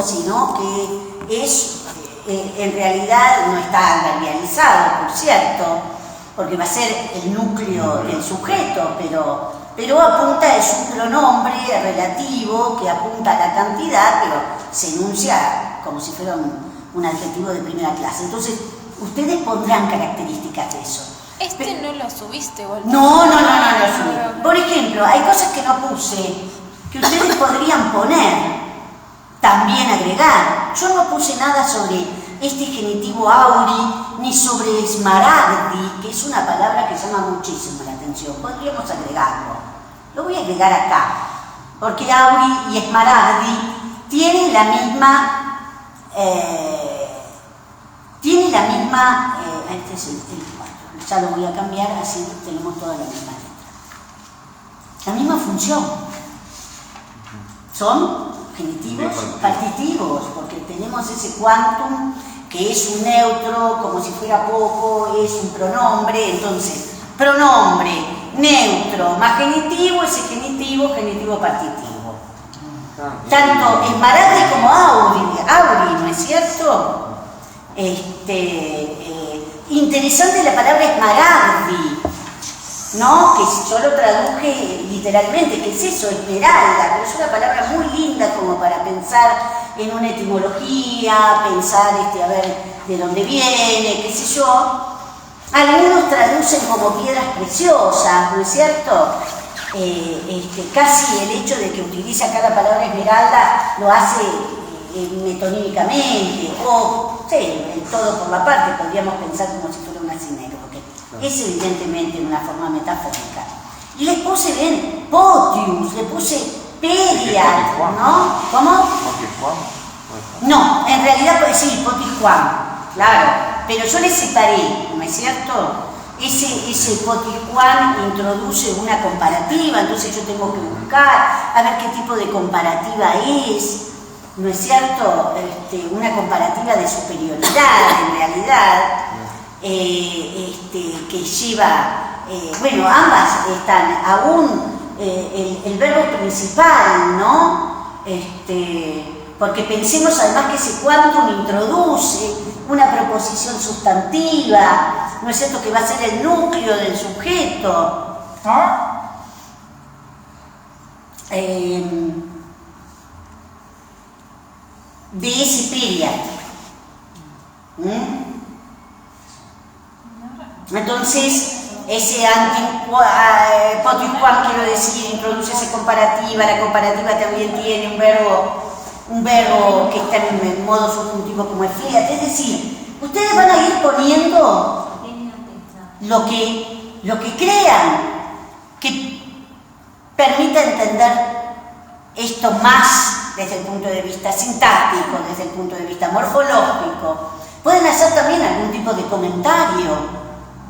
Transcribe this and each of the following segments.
sino que es, en realidad no está adverbializado, por cierto, porque va a ser el núcleo del sujeto, pero apunta, es un pronombre relativo que apunta a la cantidad, pero se enuncia como si fuera un adjetivo de primera clase. Entonces, ustedes pondrán características de eso. No lo subiste, Walter. No lo subí. Por ejemplo, hay cosas que no puse, que ustedes podrían poner, también agregar. Yo no puse nada sobre este genitivo auri, ni sobre smaragdi, que es una palabra que llama muchísimo la atención. Podríamos agregarlo. Lo voy a agregar acá, porque auri y smaragdi tienen la misma... este es el 4, ya lo voy a cambiar, así tenemos toda la misma letra. La misma función. Son genitivos partitivos, porque tenemos ese quantum que es un neutro, como si fuera poco, es un pronombre, entonces, pronombre, neutro, más genitivo, ese genitivo partitivo. Tanto smaragdi como auri, ¿no es cierto? Interesante la palabra smaragdi, ¿no? Que yo lo traduje literalmente, que es eso, esmeralda, pero es una palabra muy linda como para pensar en una etimología, pensar a ver de dónde viene, qué sé yo. Algunos traducen como piedras preciosas, ¿no es cierto? Casi el hecho de que utiliza acá la palabra esmeralda lo hace metonímicamente, o el todo por la parte, podríamos pensar como si fuera un acinero, porque es evidentemente una forma metafórica. Y les puse bien potius, le puse periat, ¿no? ¿Cómo? No, en realidad sí, potisquam, claro, pero yo le separé, ¿no es cierto? Ese potisquam introduce una comparativa, entonces yo tengo que buscar a ver qué tipo de comparativa es, ¿no es cierto? Una comparativa de superioridad, en realidad, que lleva, bueno, ambas están, aún el verbo principal, ¿no? Porque pensemos además que ese quantum introduce una preposición sustantiva, ¿no es cierto?, que va a ser el núcleo del sujeto, ¿no? De ese period. Entonces, ese potisquam, quiero decir, introduce esa comparativa. La comparativa también tiene un verbo que está en modo subjuntivo como es fiat. Es decir, ustedes van a ir poniendo lo que crean que permita entender esto más desde el punto de vista sintáctico, desde el punto de vista morfológico. Pueden hacer también algún tipo de comentario,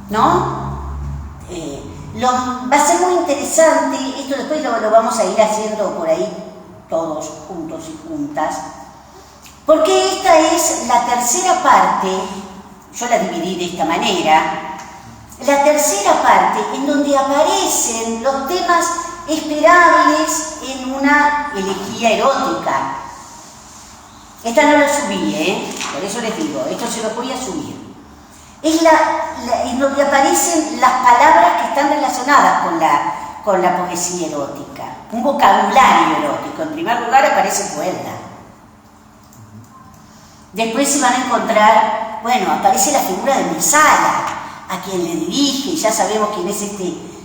¿no? Va a ser muy interesante, esto después lo vamos a ir haciendo por ahí todos juntos y juntas, porque esta es la tercera parte, yo la dividí de esta manera, la tercera parte en donde aparecen los temas esperables en una elegía erótica. Esta no la subí, por eso les digo, esto se lo voy a subir. Es en donde aparecen las palabras que están relacionadas con la poesía erótica, un vocabulario erótico. En primer lugar aparece Puebla. Después se van a encontrar, bueno, aparece la figura de Mesala, a quien le dirige, ya sabemos quién es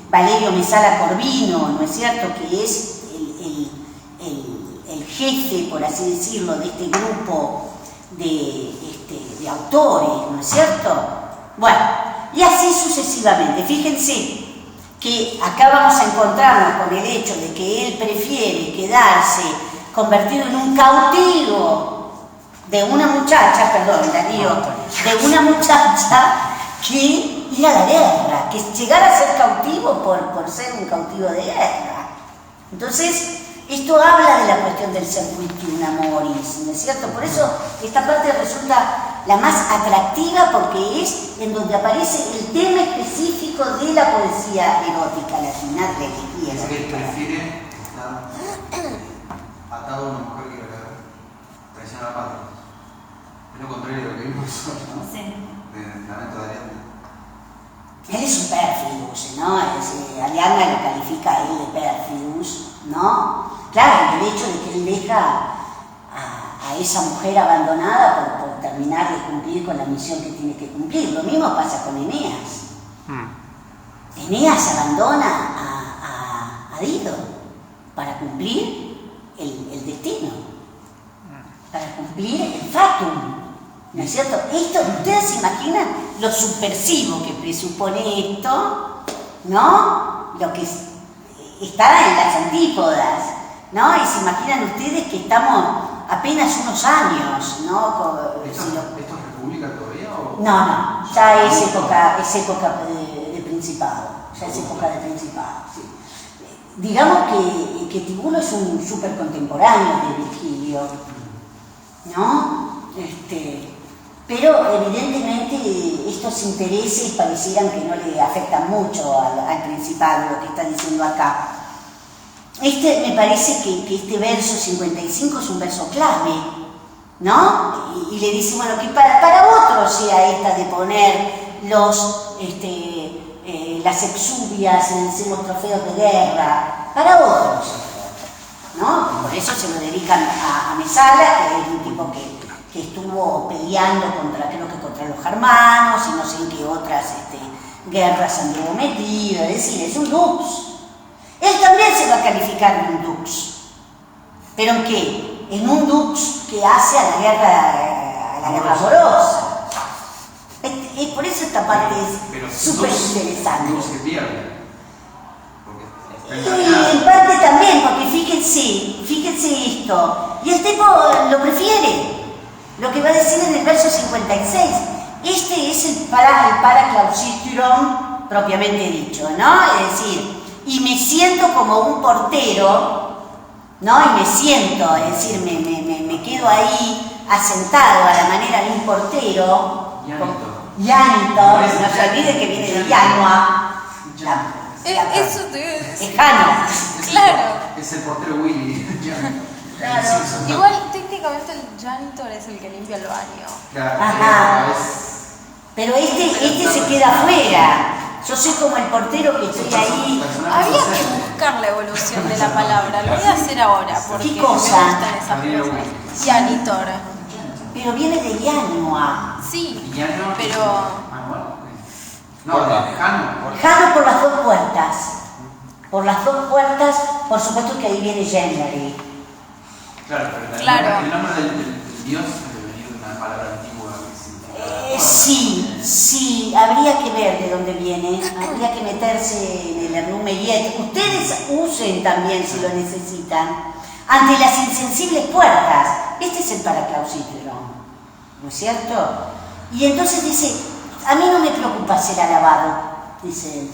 Valerio Mesala Corvino, ¿no es cierto?, que es el jefe, por así decirlo, de este grupo de autores, ¿no es cierto? Bueno, y así sucesivamente. Fíjense que acá vamos a encontrarnos con el hecho de que él prefiere quedarse convertido en un cautivo de una muchacha, perdón, Darío, de una muchacha que ir a la guerra, que llegar a ser cautivo por ser un cautivo de guerra. Entonces, esto habla de la cuestión del circuitium amoris, ¿no es cierto? Por eso esta parte resulta la más atractiva, porque es en donde aparece el tema específico de la poesía erótica latina, de la elegía. ¿Prefiere estar atado a una mujer que la guerra? incluso, ¿no? Sí. De entrenamiento de Ariadna. Él es un Pérfidos, ¿no? Ariadna lo califica a él de Pérfidos, ¿no? Claro, el hecho de que él deja a esa mujer abandonada por terminar de cumplir con la misión que tiene que cumplir. Lo mismo pasa con Eneas. Eneas abandona a Dido para cumplir el destino, para cumplir el fatum, ¿no es cierto? Esto, ustedes se imaginan lo subversivo que presupone esto, ¿no? Lo que está en las antípodas, ¿no? Y se imaginan ustedes que estamos apenas unos años, ¿no? ¿Esto es república todavía o...? No, ya es época de Principado, ya es época de Principado, sí. Digamos que Tibulo es un súper contemporáneo de Virgilio, ¿no? Pero evidentemente estos intereses parecieran que no le afectan mucho al Principado, lo que está diciendo acá. Me parece que este verso 55 es un verso clave, ¿no? Y le dice, bueno, que para otros sea esta de poner las exuvias en los trofeos de guerra, para otros, ¿no? Por eso se lo dedican a Mesala, que es un tipo que estuvo peleando creo que contra los germanos y no sé en qué otras guerras anduvo metido, es decir, es un dux. Él también se va a calificar de un dux. ¿Pero en qué? En un dux que hace a la guerra amorosa. Por eso esta parte es súper interesante. Dux que pierde. Y en parte también, porque fíjense esto. Y el tipo lo prefiere. Lo que va a decir en el verso 56. Este es el paraclausitron propiamente dicho, ¿no? Es decir, y me siento como un portero, ¿no? Y me siento, es decir, me quedo ahí asentado a la manera de un portero. Llanito, no se olvide que viene de Yanua. Eso te Es Jano. Claro. Es el portero Willy. Claro. Igual técnicamente el janitor es el que limpia el baño. Claro, Ajá. Pero este se queda afuera. Yo soy como el portero que estoy ahí. Había que buscar la evolución de la palabra. Lo voy a hacer ahora porque ¿Qué cosa? me gustan esas cosas. Janitor. Pero viene de Yanua. Sí, Llano. pero No, Jano. Jano por las dos puertas. Por las dos puertas, por supuesto que ahí viene January. Claro, pero Claro. el nombre del dios debe venir de una palabra antigua que significa... Sí, habría que ver de dónde viene, habría que meterse en el Ernumeyet. Ustedes usen también si lo necesitan, ante las insensibles puertas. Este es el paraclausitron, ¿no es cierto? Y entonces dice, a mí no me preocupa ser alabado, dice él.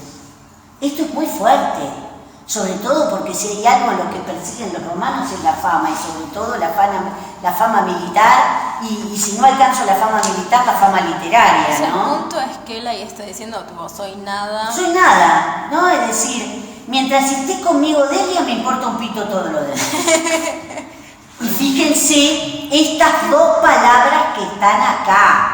Esto es muy fuerte. Sobre todo porque si hay algo en lo que persiguen los romanos es la fama, y sobre todo la fama militar, y si no alcanzo la fama militar, la fama literaria, o sea, ¿no? el punto es que él ahí está diciendo, tipo, soy nada. Soy nada, ¿no? Es decir, mientras esté conmigo Delia me importa un pito todo lo demás. Y fíjense estas dos palabras que están acá.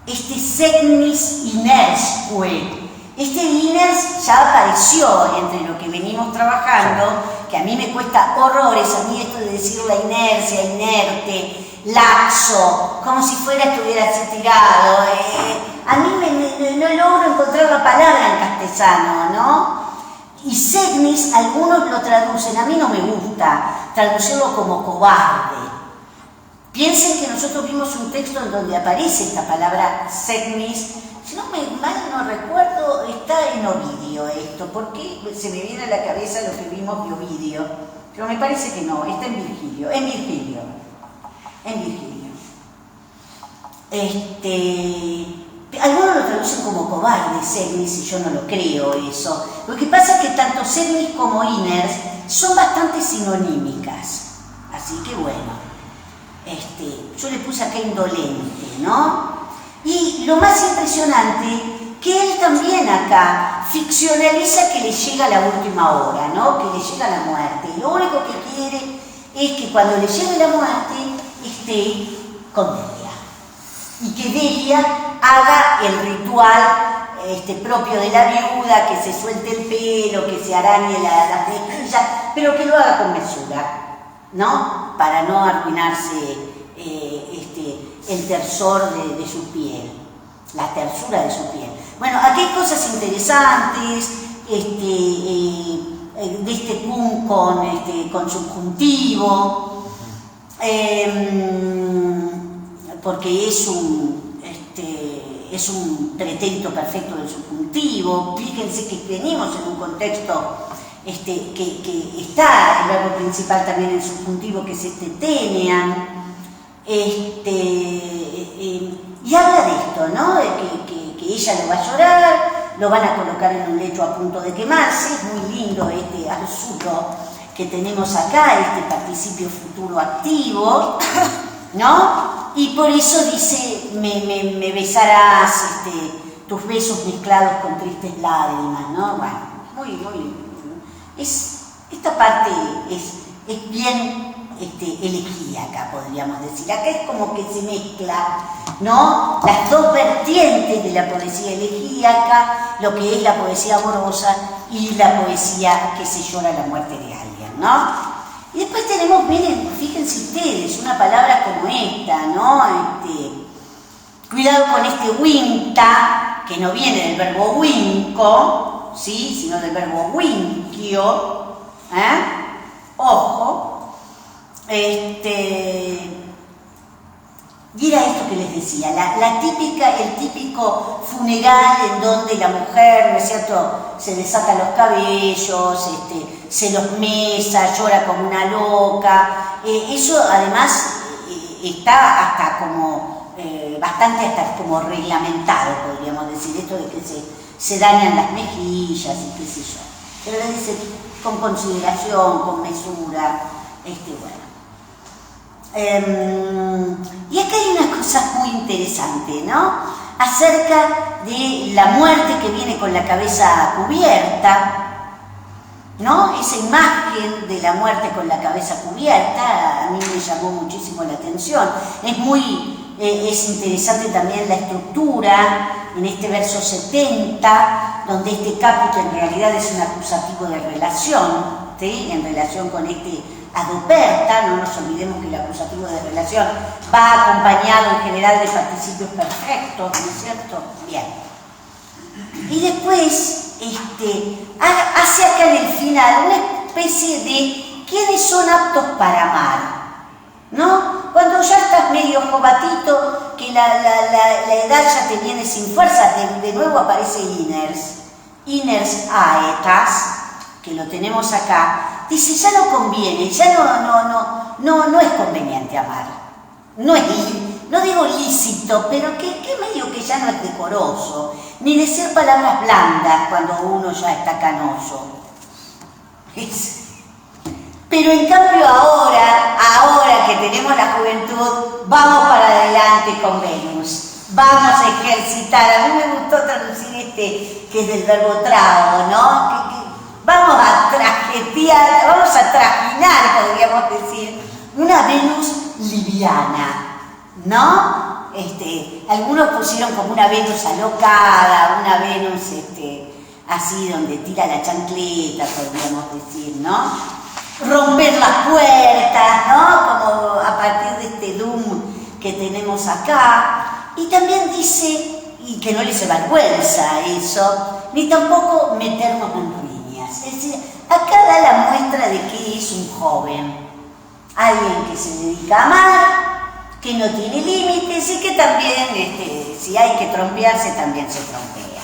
Segnis inersque. Iners ya apareció entre lo que venimos trabajando, que a mí me cuesta horrores, a mí esto de decir la inercia, inerte, laxo, como si estuviera así tirado. A mí no logro encontrar la palabra en castellano, ¿no? Y segnis, algunos lo traducen, a mí no me gusta traducirlo como cobarde. Piensen que nosotros vimos un texto en donde aparece esta palabra segnis. Si no mal recuerdo, está en Ovidio esto, porque se me viene a la cabeza lo que vimos de Ovidio, pero me parece que no, está en Virgilio. Algunos lo traducen como cobarde, segnis, y yo no lo creo eso. Lo que pasa es que tanto segnis como iners son bastante sinonímicas, así que bueno, yo le puse acá indolente, ¿no? Y lo más impresionante, que él también acá ficcionaliza que le llega la última hora, ¿no? Que le llega la muerte. Y lo único que quiere es que cuando le llegue la muerte esté con Delia. y que Delia haga el ritual propio de la viuda, que se suelte el pelo, que se arañe las mejillas, pero que lo haga con mesura, ¿no? Para no arruinarse el tersor de su piel, la tersura de su piel. Bueno, aquí hay cosas interesantes, de este cum con subjuntivo, porque es un pretérito perfecto del subjuntivo. Fíjense que venimos en un contexto que está el verbo principal también en subjuntivo, que es tenean, y habla de esto, ¿no? De que ella lo va a llorar, lo van a colocar en un lecho a punto de quemarse. Es muy lindo este arsuto que tenemos acá, este participio futuro activo, ¿no? Y por eso dice, me besarás, tus besos mezclados con tristes lágrimas, ¿no? Bueno, esta parte es bien elegía acá, podríamos decir. Acá es como que se mezcla, ¿no? Las dos vertientes de la poesía elegíaca, lo que es la poesía amorosa y la poesía que se llora la muerte de alguien, ¿no? Y después tenemos, miren, fíjense ustedes, una palabra como esta, ¿no? Cuidado con este winta, que no viene del verbo winco, ¿sí? Sino del verbo winquio, ojo. Y era esto que les decía, el típico funeral en donde la mujer, ¿no es cierto?, se desata los cabellos, se los mesa, llora como una loca. Eso además está hasta como, bastante hasta como reglamentado, podríamos decir, esto de que se dañan las mejillas y qué sé yo. Pero lo dice con consideración, con mesura, bueno. Y acá hay una cosa muy interesante, ¿no? Acerca de la muerte que viene con la cabeza cubierta, ¿no? Esa imagen de la muerte con la cabeza cubierta a mí me llamó muchísimo la atención. Es interesante también la estructura en este verso 70, donde este caput en realidad es un acusativo de relación, ¿sí? En relación con adoperta. No nos olvidemos que el acusativo de relación va acompañado en general de participios perfectos, ¿no es cierto? Bien. Y después hace acá en el final una especie de quiénes son aptos para amar, ¿no? Cuando ya estás medio jovatito, que la edad ya te viene sin fuerza, de nuevo aparece Iners Aetas, que lo tenemos acá. Dice, ya no conviene, ya no es conveniente amar. No digo lícito, pero que medio que ya no es decoroso, ni decir palabras blandas cuando uno ya está canoso. Pero en cambio ahora que tenemos la juventud, vamos para adelante con Venus. Vamos a ejercitar. A mí me gustó traducir que es del verbo trago, ¿no? Vamos a trajetear, vamos a trajinar, podríamos decir, una Venus liviana, ¿no? Algunos pusieron como una Venus alocada, una Venus así donde tira la chancleta, podríamos decir, ¿no? Romper las puertas, ¿no? Como a partir de este doom que tenemos acá. Y también dice, y que no les avergüenza eso, ni tampoco meternos en ruinas. Es decir, acá da la muestra de que es un joven, alguien que se dedica a amar, que no tiene límites y que también, si hay que trompearse, también se trompea.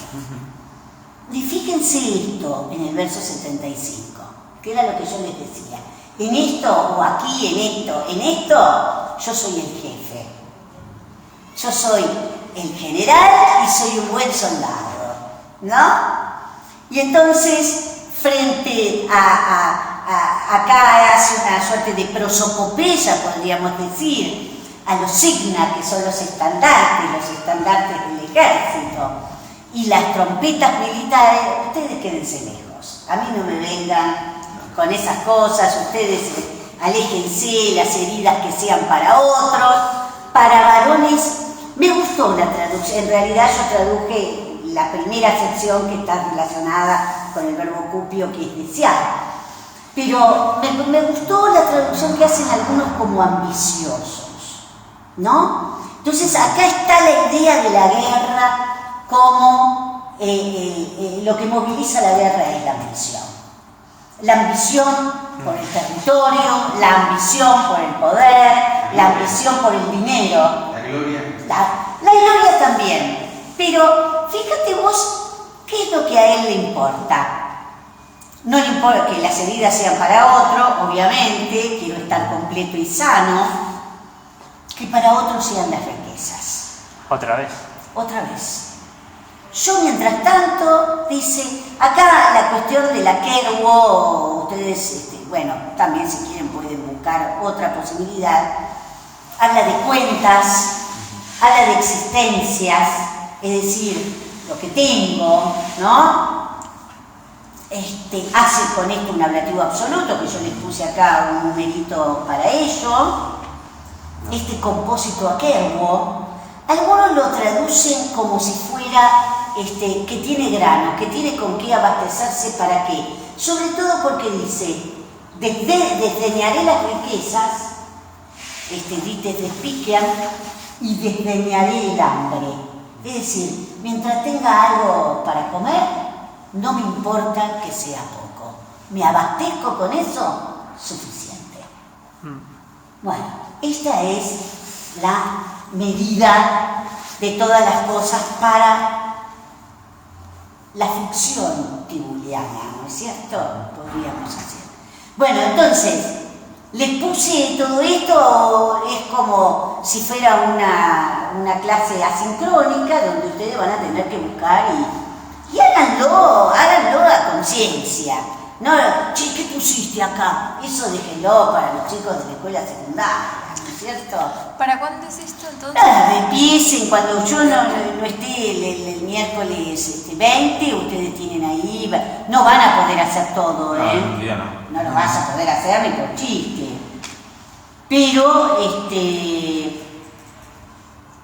Y fíjense esto en el verso 75, que era lo que yo les decía. En esto, o aquí, en esto, yo soy el jefe. Yo soy el general y soy un buen soldado, ¿no? Y entonces, frente acá hace una suerte de prosopopeya, podríamos decir, a los signa, que son los estandartes del ejército, y las trompetas militares. Ustedes quédense lejos, a mí no me vengan con esas cosas, ustedes aléjense, las heridas que sean para otros. Para varones, me gustó gustó la traducción, en realidad yo traduje la primera sección que está relacionada con el verbo cupio, que es desear. Pero me gustó la traducción que hacen algunos como ambiciosos, ¿no? Entonces acá está la idea de la guerra como lo que moviliza la guerra es la ambición. La ambición por el territorio, la ambición por el poder, la ambición por el dinero. La gloria. La gloria también. Pero fíjate vos, ¿qué es lo que a él le importa? No le importa que las heridas sean para otro, obviamente, quiero estar completo y sano, que para otro sean las riquezas. Otra vez. Otra vez. Yo, mientras tanto, dice, acá la cuestión de la Kerwo, ustedes, bueno, también si quieren pueden buscar otra posibilidad, habla de cuentas, habla de existencias, es decir, lo que tengo, ¿no? Hace con esto un ablativo absoluto, que yo les puse acá un numerito para ello, este compósito a Kerwo. Algunos lo traducen como si fuera que tiene grano, que tiene con qué abastecerse, ¿para qué? Sobre todo porque dice, desdeñaré las riquezas, dites despiquean, y desdeñaré el hambre. Es decir, mientras tenga algo para comer, no me importa que sea poco. Me abastezco con eso, suficiente. Bueno, esta es la medida de todas las cosas para la ficción tibuliana, ¿no es cierto? Podríamos hacer. Bueno, entonces, les puse todo esto, es como si fuera una clase asincrónica donde ustedes van a tener que buscar y háganlo a conciencia. No, che, ¿qué pusiste acá? Eso déjenlo para los chicos de la escuela secundaria, ¿no es cierto? ¿Para cuándo es esto entonces? Empiecen cuando yo no esté el miércoles 20, ustedes tienen ahí, no van a poder hacer todo, ¿eh? No lo vas a poder hacer ni por chiste. Pero,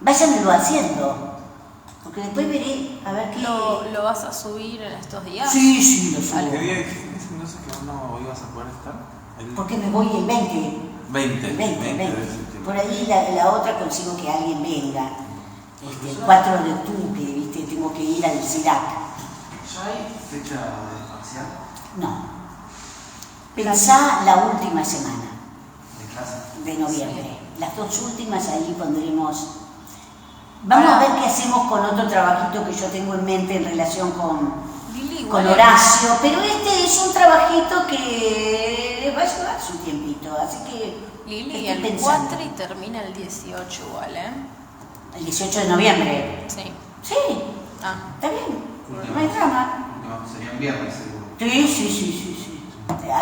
váyanlo haciendo. Porque después veré, a ver qué... ¿Lo vas a subir en estos días? Sí, lo subo. ¿Qué día dijiste entonces que no ibas a poder estar? Porque me voy el 20. 20 El 20. de septiembre. Por ahí la otra consigo que alguien venga. El 4 de octubre, ¿viste? Tengo que ir al CIRAC. ¿Ya hay fecha parcial No. Pensá la última semana de clase? de noviembre. Las dos últimas ahí pondremos... Vamos a ver qué hacemos con otro trabajito que yo tengo en mente en relación con Horacio, pero este es un trabajito que les va a llevar su tiempito, así que Lili, estoy el pensando. 4 y termina el 18 igual, ¿eh? El 18 de noviembre. Sí. Sí, Ah. está bien, no hay drama. No, sería un viernes seguro. Sí.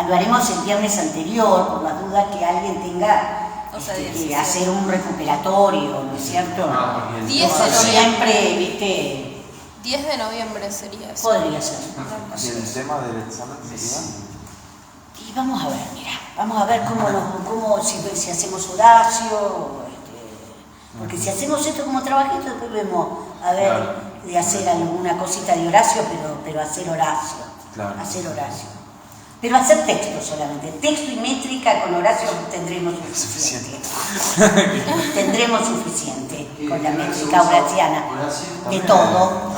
Lo haremos el viernes anterior, por las dudas que alguien tenga O sea, que 17. hacer un recuperatorio, ¿no es cierto? No, porque el 10 Como de siempre, ¿viste? 10 de noviembre sería eso. Podría ser. ¿Y el tema del examen sería? Y vamos a ver, mira, vamos a ver si hacemos Horacio, porque si hacemos esto como trabajito, después vemos a ver de hacer alguna cosita de Horacio, pero hacer Horacio. Claro. Hacer Horacio. Pero hacer texto solamente. Texto y métrica con Horacio tendremos suficiente. Tendremos suficiente con la métrica horaciana. De todo.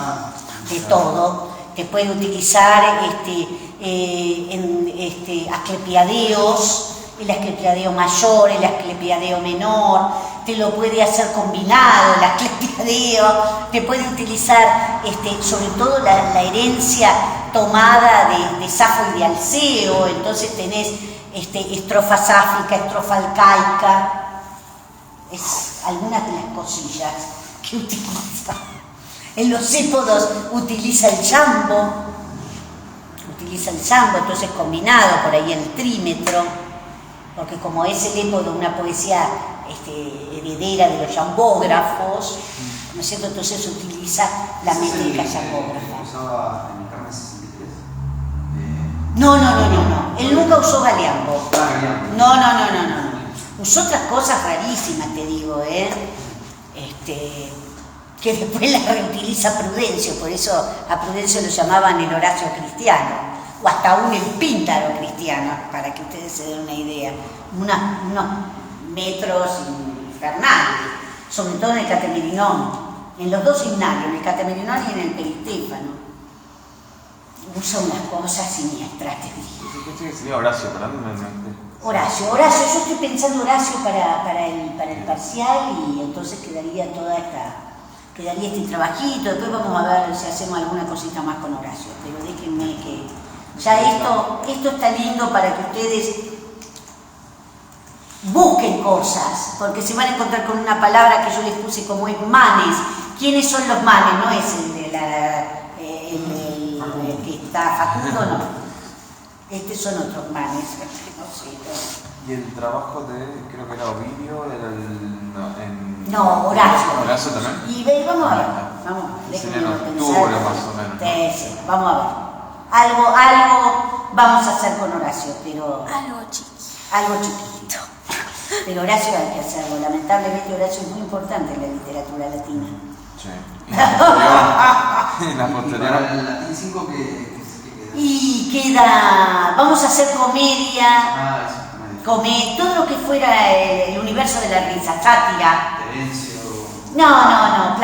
De todo. Te puede utilizar asclepiadeos, el asclepiadeo mayor, el asclepiadeo menor, te lo puede hacer combinado, el asclepiadeo, te puede utilizar sobre todo la herencia tomada de Safo y de Alceo, entonces tenés estrofa sáfica, estrofa alcaica, es algunas de las cosillas que utiliza. En los épodos utiliza el jambo, entonces combinado por ahí el trímetro, porque como es el épodo una poesía heredera de los jambógrafos, ¿no es cierto? Entonces utiliza la métrica jambógrafa. ¿Usaba en el carnet 63? No. Él nunca usó galeambo. Galeambo. No. Usó otras cosas rarísimas, te digo, que después la reutiliza Prudencio, por eso a Prudencio lo llamaban el Horacio cristiano, o hasta aún el Píntaro cristiano, para que ustedes se den una idea, unos metros infernales, sobre todo en el Catemerinón, en los dos himnarios, en el Catemerinón y en el Peristéfano. Usa unas cosas siniestras, te digo. ¿Qué sería Horacio? Horacio, yo estoy pensando Horacio para el parcial y entonces quedaría este trabajito, después vamos a ver si hacemos alguna cosita más con Horacio, pero déjenme que ya esto está lindo para que ustedes busquen cosas, porque se van a encontrar con una palabra que yo les puse como es manes. ¿Quiénes son los manes? No es el que está Facundo, no. Estos son otros manes. Y el trabajo de, creo que era Ovidio, No, Horacio. ¿Horacio también? Y vamos a ver, Sería en octubre más o menos. Sí, vamos a ver. Algo vamos a hacer con Horacio, pero... Algo chiquito. Pero Horacio hay que hacerlo. Lamentablemente Horacio es muy importante en la literatura latina. Sí. En la posterior. Para el latín 5 que queda. Y queda... Vamos a hacer comedia. Eso, Todo lo que fuera el universo de la risa, sátira. Terencio. No,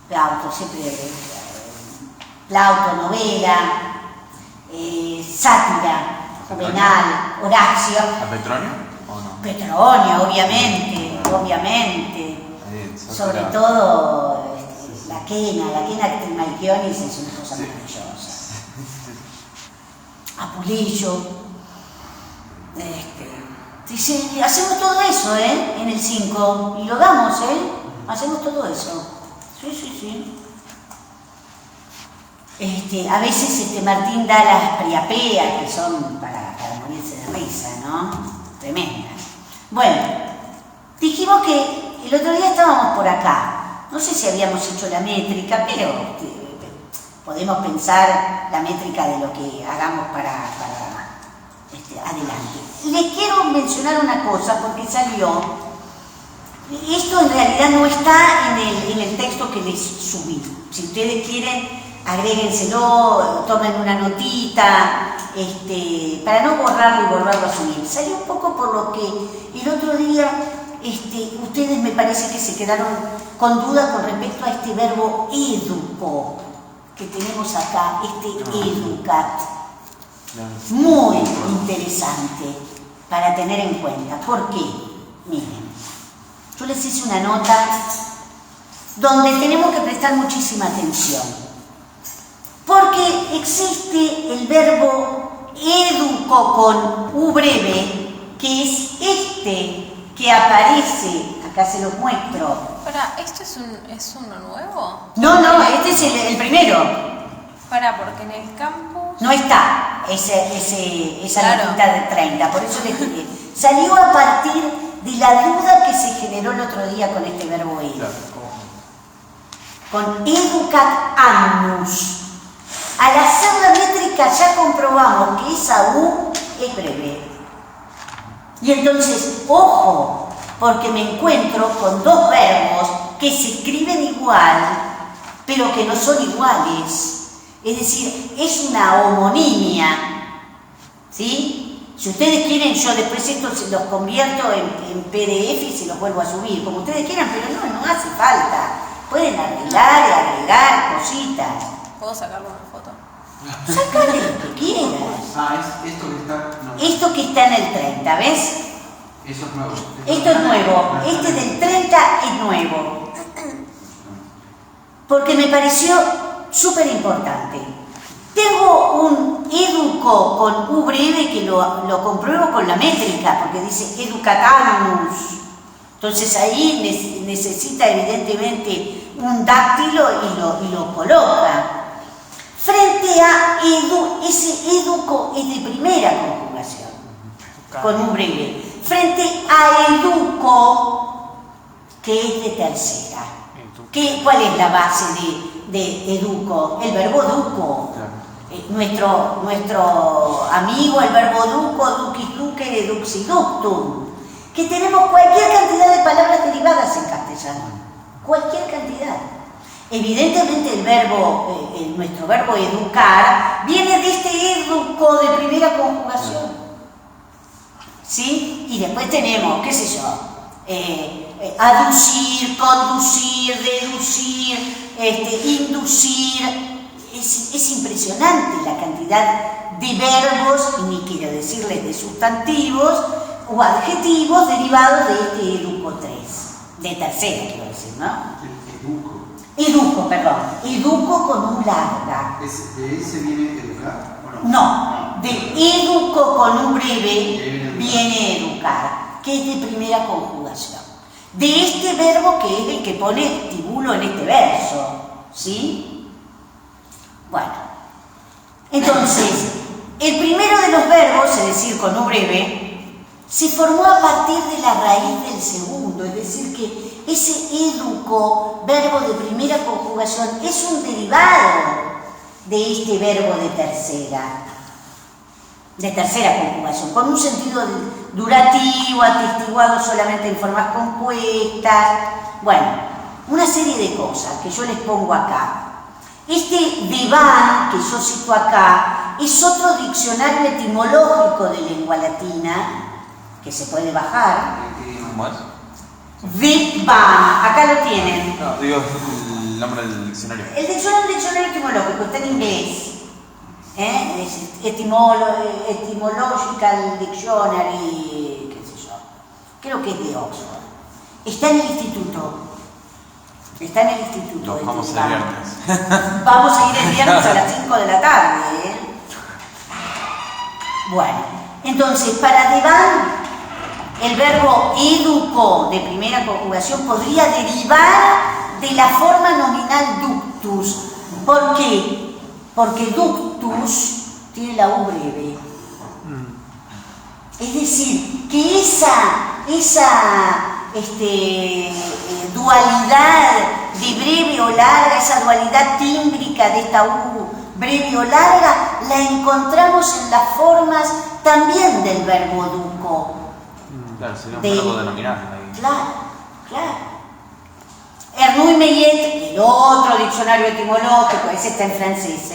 Plauto, siempre Plauto, novela, sátira, Juvenal, Horacio. ¿A Petronio o no? Petronio, obviamente. Sobre todo la quena Trimalchionis es una cosa maravillosa. Apulillo. Sí, hacemos todo eso, en el 5, y lo damos, hacemos todo eso. Sí. A veces Martín da las priapeas, que son para morirse de risa, ¿no? Tremendas. Bueno, dijimos que el otro día estábamos por acá. No sé si habíamos hecho la métrica, pero podemos pensar la métrica de lo que hagamos para adelante. Les quiero mencionar una cosa porque salió. Esto en realidad no está en el texto que les subí. Si ustedes quieren, agréguenselo, tomen una notita, para no borrarlo y volverlo a subir. Salió un poco por lo que el otro día ustedes me parece que se quedaron con duda con respecto a este verbo educo que tenemos acá, educat. Muy interesante para tener en cuenta. ¿Por qué? Miren, yo les hice una nota donde tenemos que prestar muchísima atención, porque existe el verbo educo con U breve, que es que aparece, acá se los muestro. ¿Esto es uno nuevo? No, este es el primero. Porque en el campus... No está esa Claro. notita de 30, por eso les dije. Salió a partir de la duda que se generó el otro día con este verbo edu. Con educat annus. Al hacer la métrica ya comprobamos que esa U es breve. Y entonces, ojo, porque me encuentro con dos verbos que se escriben igual, pero que no son iguales. Es decir, es una homonimia, ¿sí? Si ustedes quieren, yo después esto se los convierto en PDF y se los vuelvo a subir, como ustedes quieran, pero no hace falta. Pueden arreglar y agregar cositas. ¿Puedo sacarle una foto? Sácale lo que quieras. Es esto que está... No. Esto que está en el 30, ¿ves? Eso es nuevo. Esto es nuevo. Este del 30 es nuevo. Porque me pareció súper importante. Tengo un educo con U breve que lo compruebo con la métrica, porque dice educatanus. Entonces ahí necesita evidentemente un dáctilo y lo coloca. Frente a ese educo es de primera conjugación, con U breve. Frente a educo, que es de tercera. ¿Cuál es la base de educo? El verbo duco. Nuestro amigo, el verbo duco, ducis ducere, duxi ductum. que tenemos cualquier cantidad de palabras derivadas en castellano, cualquier cantidad. Evidentemente nuestro verbo educar viene de este educo de primera conjugación, ¿sí? Y después tenemos, qué sé yo, aducir, conducir, deducir, inducir. Es impresionante la cantidad de verbos, y ni quiero decirles de sustantivos o adjetivos derivados de este educo 3, de tercera quiero decir, ¿no? Educo, perdón. Educo con un larga. ¿De ese viene educar? No, de educo con un breve viene educar, que es de primera conjugación. De este verbo que es el que pone tibulo en este verso, ¿sí? Bueno, entonces, el primero de los verbos, es decir, con un breve, se formó a partir de la raíz del segundo, es decir, que ese educo, verbo de primera conjugación, es un derivado de este verbo de tercera conjugación, con un sentido durativo, atestiguado solamente en formas compuestas. Bueno, una serie de cosas que yo les pongo acá. Este devan que yo cito acá es otro diccionario etimológico de lengua latina que se puede bajar. ¿Cómo es? Devan, acá lo tienen. No, digo el nombre del diccionario. El diccionario etimológico está en inglés. Es Etymological Dictionary, qué sé yo. Creo que es de Oxford. Está en el instituto. Nos vamos el viernes. Vamos a ir el viernes a las 5 de la tarde. Bueno, entonces, para devan, el verbo educo de primera conjugación podría derivar de la forma nominal ductus. ¿Por qué? Porque ductus tiene la U breve. Es decir, que esa dualidad de breve o larga, esa dualidad tímbrica de esta U breve o larga, la encontramos en las formas también del verbo educo. Claro, sería un verbo denominal. Claro. Ernouil Meillet, el otro diccionario etimológico, ese está en francés,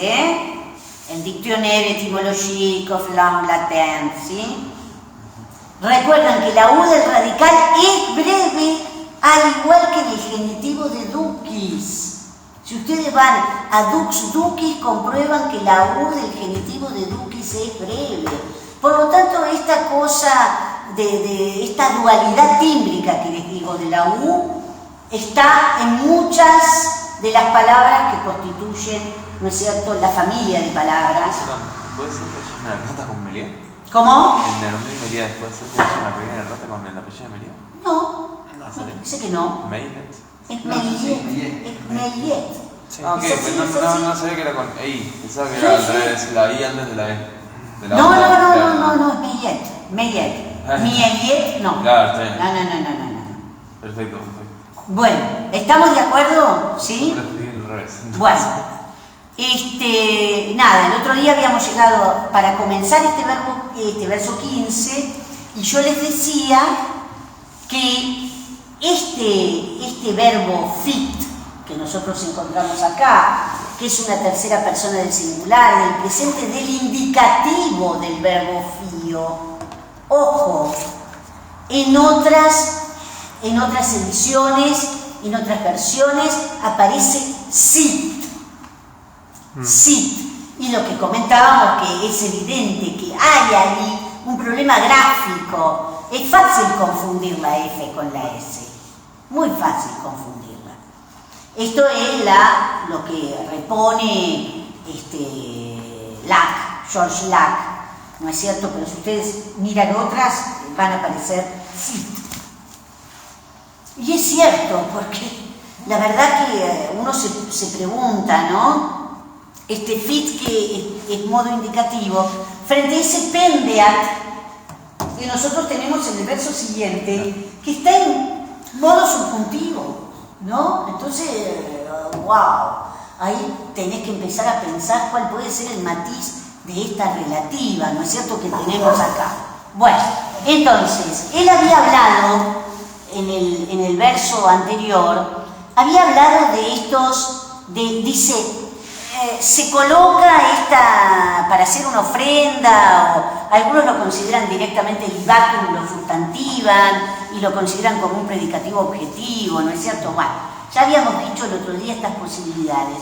el Dictionnaire étymologique of langue latine, ¿sí? Recuerdan que la U del radical es breve, al igual que en el genitivo de ducis. Si ustedes van a dux ducis, comprueban que la U del genitivo de ducis es breve. Por lo tanto, esta cosa de esta dualidad tímbrica que les digo de la U está en muchas de las palabras que constituyen, ¿no es cierto?, la familia de palabras. ¿Puede ser que haya una rata con Meliá? ¿Cómo? ¿En Ernouil Meillet puede ser que haya una pequeña rata con el apellido de Meliá? No, dice que no. ¿Meillet? Es Meillet. Ok, no sabía que era con EI, pensaba que era al revés, la I antes de la E. No, es Meillet. Meillet, no. Claro, está bien. No. Perfecto. Bueno, ¿estamos de acuerdo? ¿Sí? Yo preferí al revés. Bueno, nada, el otro día habíamos llegado para comenzar este verso 15, y yo les decía que este verbo fit, que nosotros encontramos acá, que es una tercera persona del singular, del presente del indicativo del verbo fío. Ojo, en otras ediciones, en otras versiones, aparece sit. Sit. Y lo que comentábamos, que es evidente que hay ahí un problema gráfico. Es fácil confundir la F con la S. Muy fácil confundirla. Esto es lo que repone George Lack, ¿no es cierto? Pero si ustedes miran otras, van a aparecer sit. Y es cierto, porque la verdad que uno se pregunta, ¿no? Este fit que es modo indicativo, frente a ese pendeat que nosotros tenemos en el verso siguiente, que está en modo subjuntivo, ¿no? Entonces, wow, ahí tenés que empezar a pensar cuál puede ser el matiz de esta relativa, ¿no es cierto?, que tenemos acá. Bueno, entonces, él había hablado verso anterior, había hablado de estos, dice, se coloca esta para hacer una ofrenda, o algunos lo consideran directamente libatum, lo sustantivan y lo consideran como un predicativo objetivo, ¿no es cierto? Bueno, ya habíamos dicho el otro día estas posibilidades,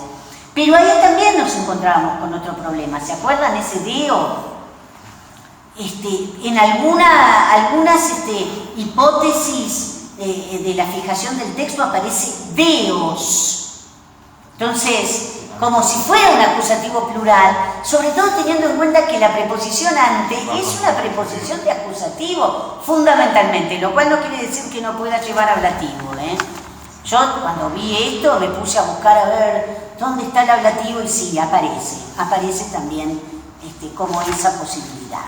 pero ahí también nos encontrábamos con otro problema. ¿Se acuerdan ese deo? En algunas hipótesis de la fijación del texto aparece deos. Entonces, como si fuera un acusativo plural, sobre todo teniendo en cuenta que la preposición ante es una preposición de acusativo, fundamentalmente, lo cual no quiere decir que no pueda llevar ablativo, Yo cuando vi esto me puse a buscar a ver dónde está el ablativo y sí, aparece también como esa posibilidad,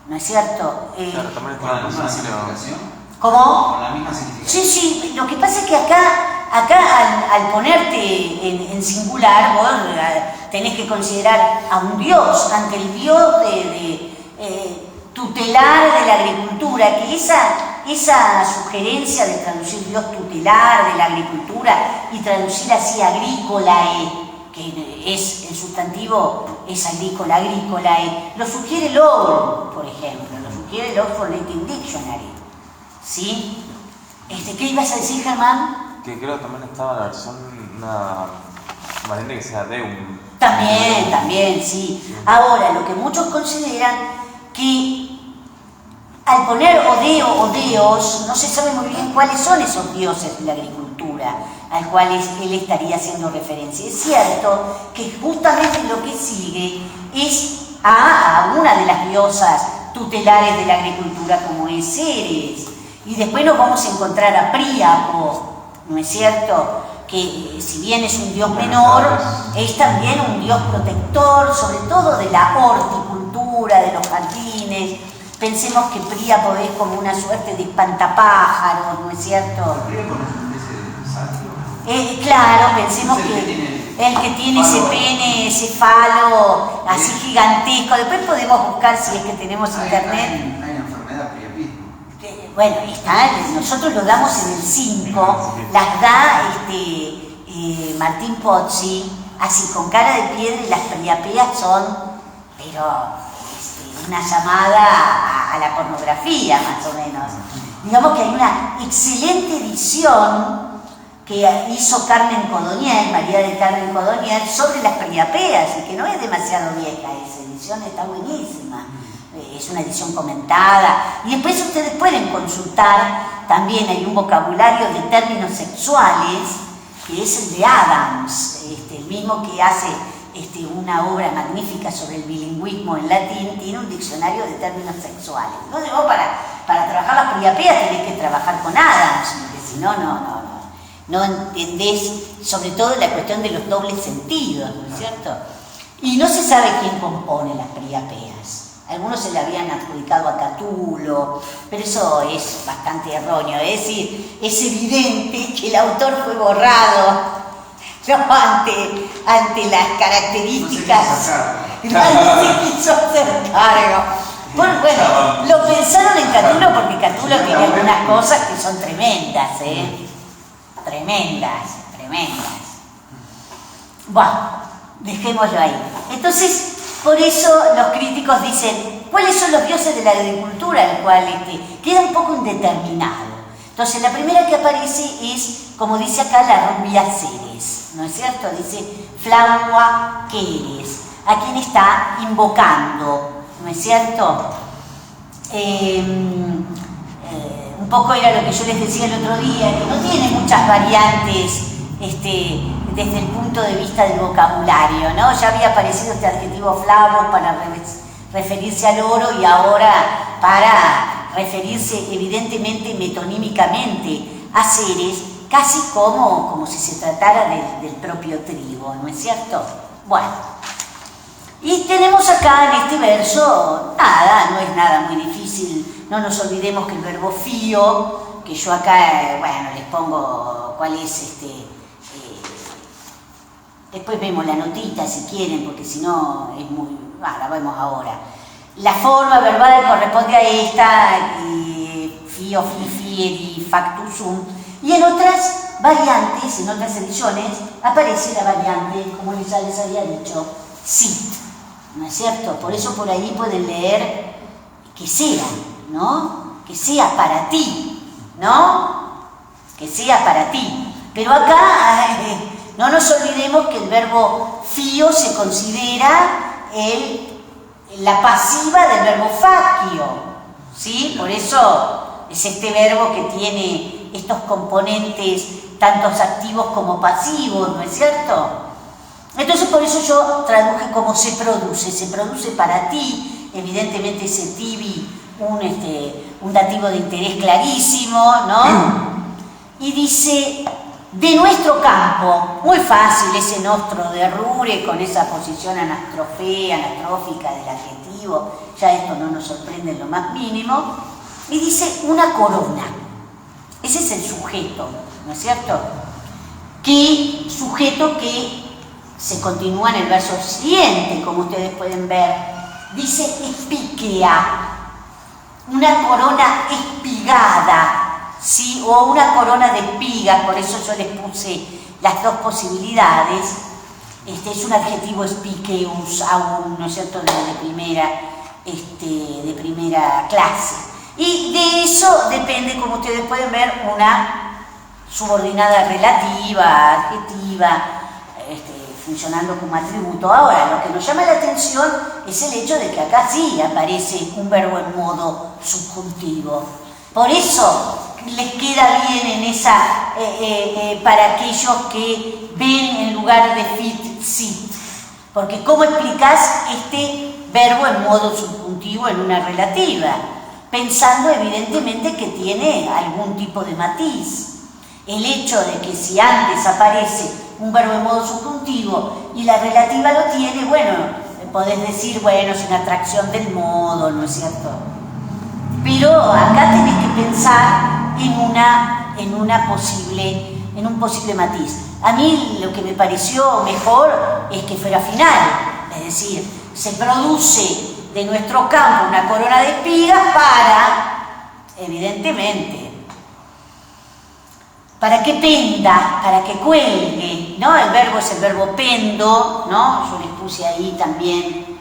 ¿no es cierto? Claro, también ¿Con la está misma en significación? ¿Cómo? Con la misma significación. Sí, lo que pasa es que acá al ponerte en singular, vos tenés que considerar a un dios, ante el dios tutelar de la agricultura, que esa sugerencia de traducir dios tutelar de la agricultura y traducir así agrícolae, que es el sustantivo, es agrícola, lo sugiere Lowell, por ejemplo, lo sugiere el Oxford Native Dictionary, ¿sí? ¿Qué ibas a decir, Germán? Que creo que también estaba la versión, una variante que sea deum. También, sí. Ahora, lo que muchos consideran que al poner odeo o deos, no se sabe muy bien cuáles son esos dioses de la agricultura al cual él estaría haciendo referencia. Es cierto que justamente lo que sigue es a una de las diosas tutelares de la agricultura, como es Ceres, y después nos vamos a encontrar a Príapo, ¿no es cierto?, que si bien es un dios menor, es también un dios protector, sobre todo de la horticultura, de los jardines. Pensemos que Príapo es como una suerte de espantapájaros, ¿no es cierto? ¿Príapo no es una especie de sátiro? Claro, pensemos que el que tiene ese pene, ese falo así gigantesco. Después podemos buscar, si es que tenemos internet. Hay una enfermedad, priapismo. Bueno, está, nosotros lo damos en el 5, las da Martín Pozzi, así con cara de piedra, y las priapeas son, pero una llamada a la pornografía, más o menos. Digamos que hay una excelente edición que hizo Carmen Codoniel, María de Carmen Codoniel, sobre las priapeas, y que no es demasiado vieja, esa edición está buenísima. Es una edición comentada, y después ustedes pueden consultar, también hay un vocabulario de términos sexuales, que es el de Adams, el mismo que hace una obra magnífica sobre el bilingüismo en latín, tiene un diccionario de términos sexuales. Entonces vos para trabajar las priapeas tenés que trabajar con Adams, porque si no, no entendés, sobre todo la cuestión de los dobles sentidos, ¿no es cierto? Y no se sabe quién compone las priapeas. Algunos se le habían adjudicado a Catulo, pero eso es bastante erróneo. Es decir, es evidente que el autor fue borrado, ¿no?, ante las características. Nadie se quiso hacer cargo. Bueno, lo pensaron en Catulo porque Catulo tiene algunas cosas que son tremendas, tremendas. Bueno, dejémoslo ahí. Entonces, por eso los críticos dicen, ¿cuáles son los dioses de la agricultura? El cual queda un poco indeterminado. Entonces, la primera que aparece es, como dice acá, la rubia Ceres, ¿no es cierto? Dice Flaua Ceres, a quien está invocando, ¿no es cierto? Un poco era lo que yo les decía el otro día, que no tiene muchas variantes desde el punto de vista del vocabulario, ¿no? Ya había aparecido este adjetivo flavo para referirse al oro, y ahora para referirse evidentemente metonímicamente a Ceres, casi como si se tratara del propio trigo, ¿no es cierto? Bueno, y tenemos acá en este verso, no es nada muy difícil, no nos olvidemos que el verbo fío, que yo acá, les pongo cuál es después vemos la notita si quieren, porque si no es muy... la vemos ahora. La forma verbal corresponde a esta, fio, fi, fieri, factus sum, Y en otras variantes, en otras ediciones, aparece la variante, como ya les había dicho, sit, ¿no es cierto? Por eso por ahí pueden leer que sea, ¿no? Que sea para ti, ¿no? Que sea para ti. Pero acá no nos olvidemos que el verbo fio se considera la pasiva del verbo facio, ¿sí? Por eso es este verbo que tiene estos componentes, tantos activos como pasivos, ¿no es cierto? Entonces por eso yo traduje como se produce para ti, evidentemente ese tibi, un dativo de interés clarísimo, ¿no? Y dice, de nuestro campo, muy fácil ese nostro de rure con esa posición anastrófica del adjetivo, ya esto no nos sorprende en lo más mínimo, y dice una corona, ese es el sujeto, ¿no es cierto? Sujeto que se continúa en el verso siguiente, como ustedes pueden ver, dice espiquea, una corona espigada, ¿sí? O una corona de espigas, por eso yo les puse las dos posibilidades. Es un adjetivo espiqueus aún, ¿no es cierto?, de primera clase. Y de eso depende, como ustedes pueden ver, una subordinada relativa, adjetiva, funcionando como atributo. Ahora, lo que nos llama la atención es el hecho de que acá sí aparece un verbo en modo subjuntivo. Por eso les queda bien en esa, para aquellos que ven en lugar de fit, sit. Porque ¿cómo explicás este verbo en modo subjuntivo en una relativa? Pensando evidentemente que tiene algún tipo de matiz. El hecho de que si antes aparece un verbo en modo subjuntivo y la relativa lo tiene, bueno, podés decir, bueno, es una atracción del modo, ¿no es cierto? Pero acá tenés que pensar en un posible matiz. A mí lo que me pareció mejor es que fuera final, es decir, se produce de nuestro campo una corona de espigas evidentemente, para que penda, para que cuelgue, ¿no? El verbo es el verbo pendo, ¿no? Yo les puse ahí también,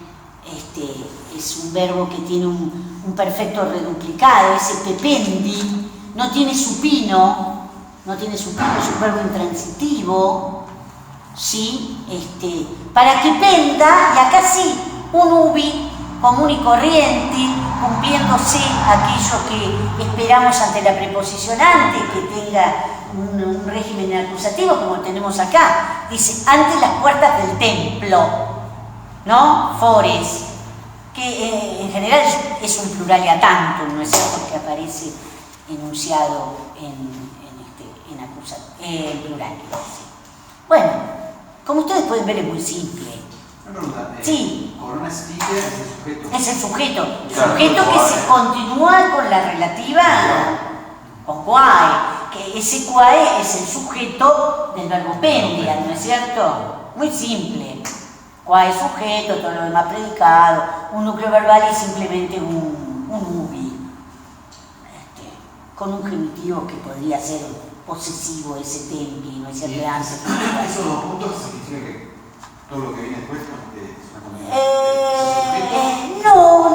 es un verbo que tiene un perfecto reduplicado, ese pependi, no tiene supino, es un verbo intransitivo, ¿sí? Para que penda, y acá sí, un ubi común y corriente, cumpliéndose aquello que esperamos ante la preposicionante, que tenga un régimen acusativo como tenemos acá. Dice, ante las puertas del templo, ¿no? Fores, que en general es un plural y a tanto, ¿no es cierto?, que aparece enunciado en plural. Bueno, como ustedes pueden ver es muy simple. Una pregunta. Sí. Corona speaker es el sujeto. Es el sujeto. Claro, Sujeto que se continúa con la relativa con quae, que ese quae es el sujeto del verbo pendia, ¿no es cierto? Muy simple. Quae sujeto, todo lo demás predicado, un núcleo verbal y simplemente un ubi. Con un genitivo que podría ser posesivo, ese tempi, ¿no es cierto? Esos dos puntos significa que todo lo que viene después es una combinación.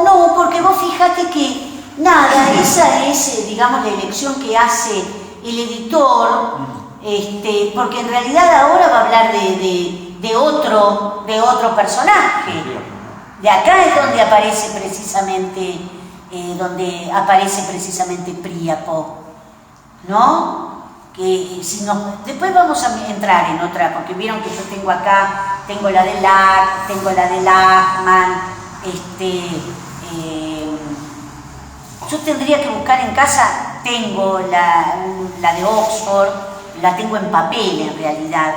No, porque vos fíjate que nada, esa es, digamos, la elección que hace el editor, porque en realidad ahora va a hablar de otro personaje. De acá es donde aparece precisamente Príapo, ¿no? Que si después vamos a entrar en otra, porque vieron que yo tengo acá, tengo la de Lack, tengo la de Lachman, yo tendría que buscar en casa, tengo la de Oxford, la tengo en papel en realidad.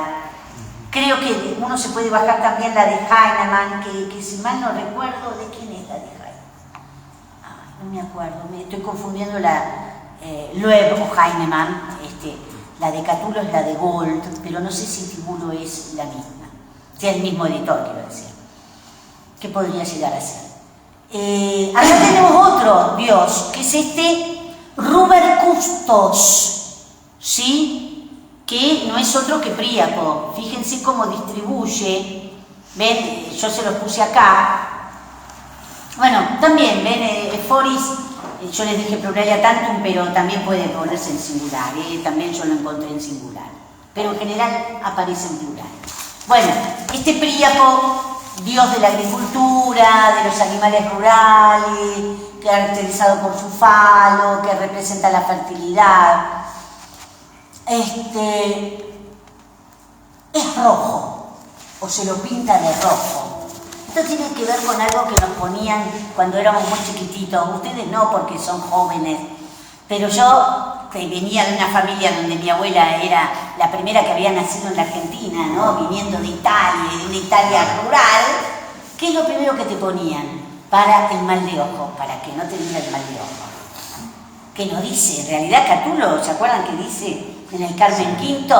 Creo que uno se puede bajar también la de Heinemann, que si mal no recuerdo, ¿de quién es la de Heinemann? No me acuerdo, me estoy confundiendo Loeb o Heinemann. La de Catulo es la de Gold, pero no sé si Tibulo es la misma, sea el mismo editor, quiero decir. ¿Qué podría llegar a ser? Acá tenemos otro dios, que es Ruber Custos, ¿sí? Que no es otro que Príapo. Fíjense cómo distribuye, ven, yo se los puse acá. Bueno, también, ven, foris, yo les dije pluralia tantum, pero también puede ponerse en singular, también yo lo encontré en singular, pero en general aparece en plural. Bueno, este Príapo, dios de la agricultura, de los animales rurales, caracterizado por su falo, que representa la fertilidad, es rojo, o se lo pinta de rojo. Esto tiene que ver con algo que nos ponían cuando éramos muy chiquititos. Ustedes no, porque son jóvenes, pero yo que venía de una familia donde mi abuela era la primera que había nacido en la Argentina, ¿no? Viniendo de Italia, de una Italia rural. ¿Qué es lo primero que te ponían? Para el mal de ojo, para que no te diera el mal de ojo. Que no dice, en realidad Catulo, ¿se acuerdan que dice en el Carmen V?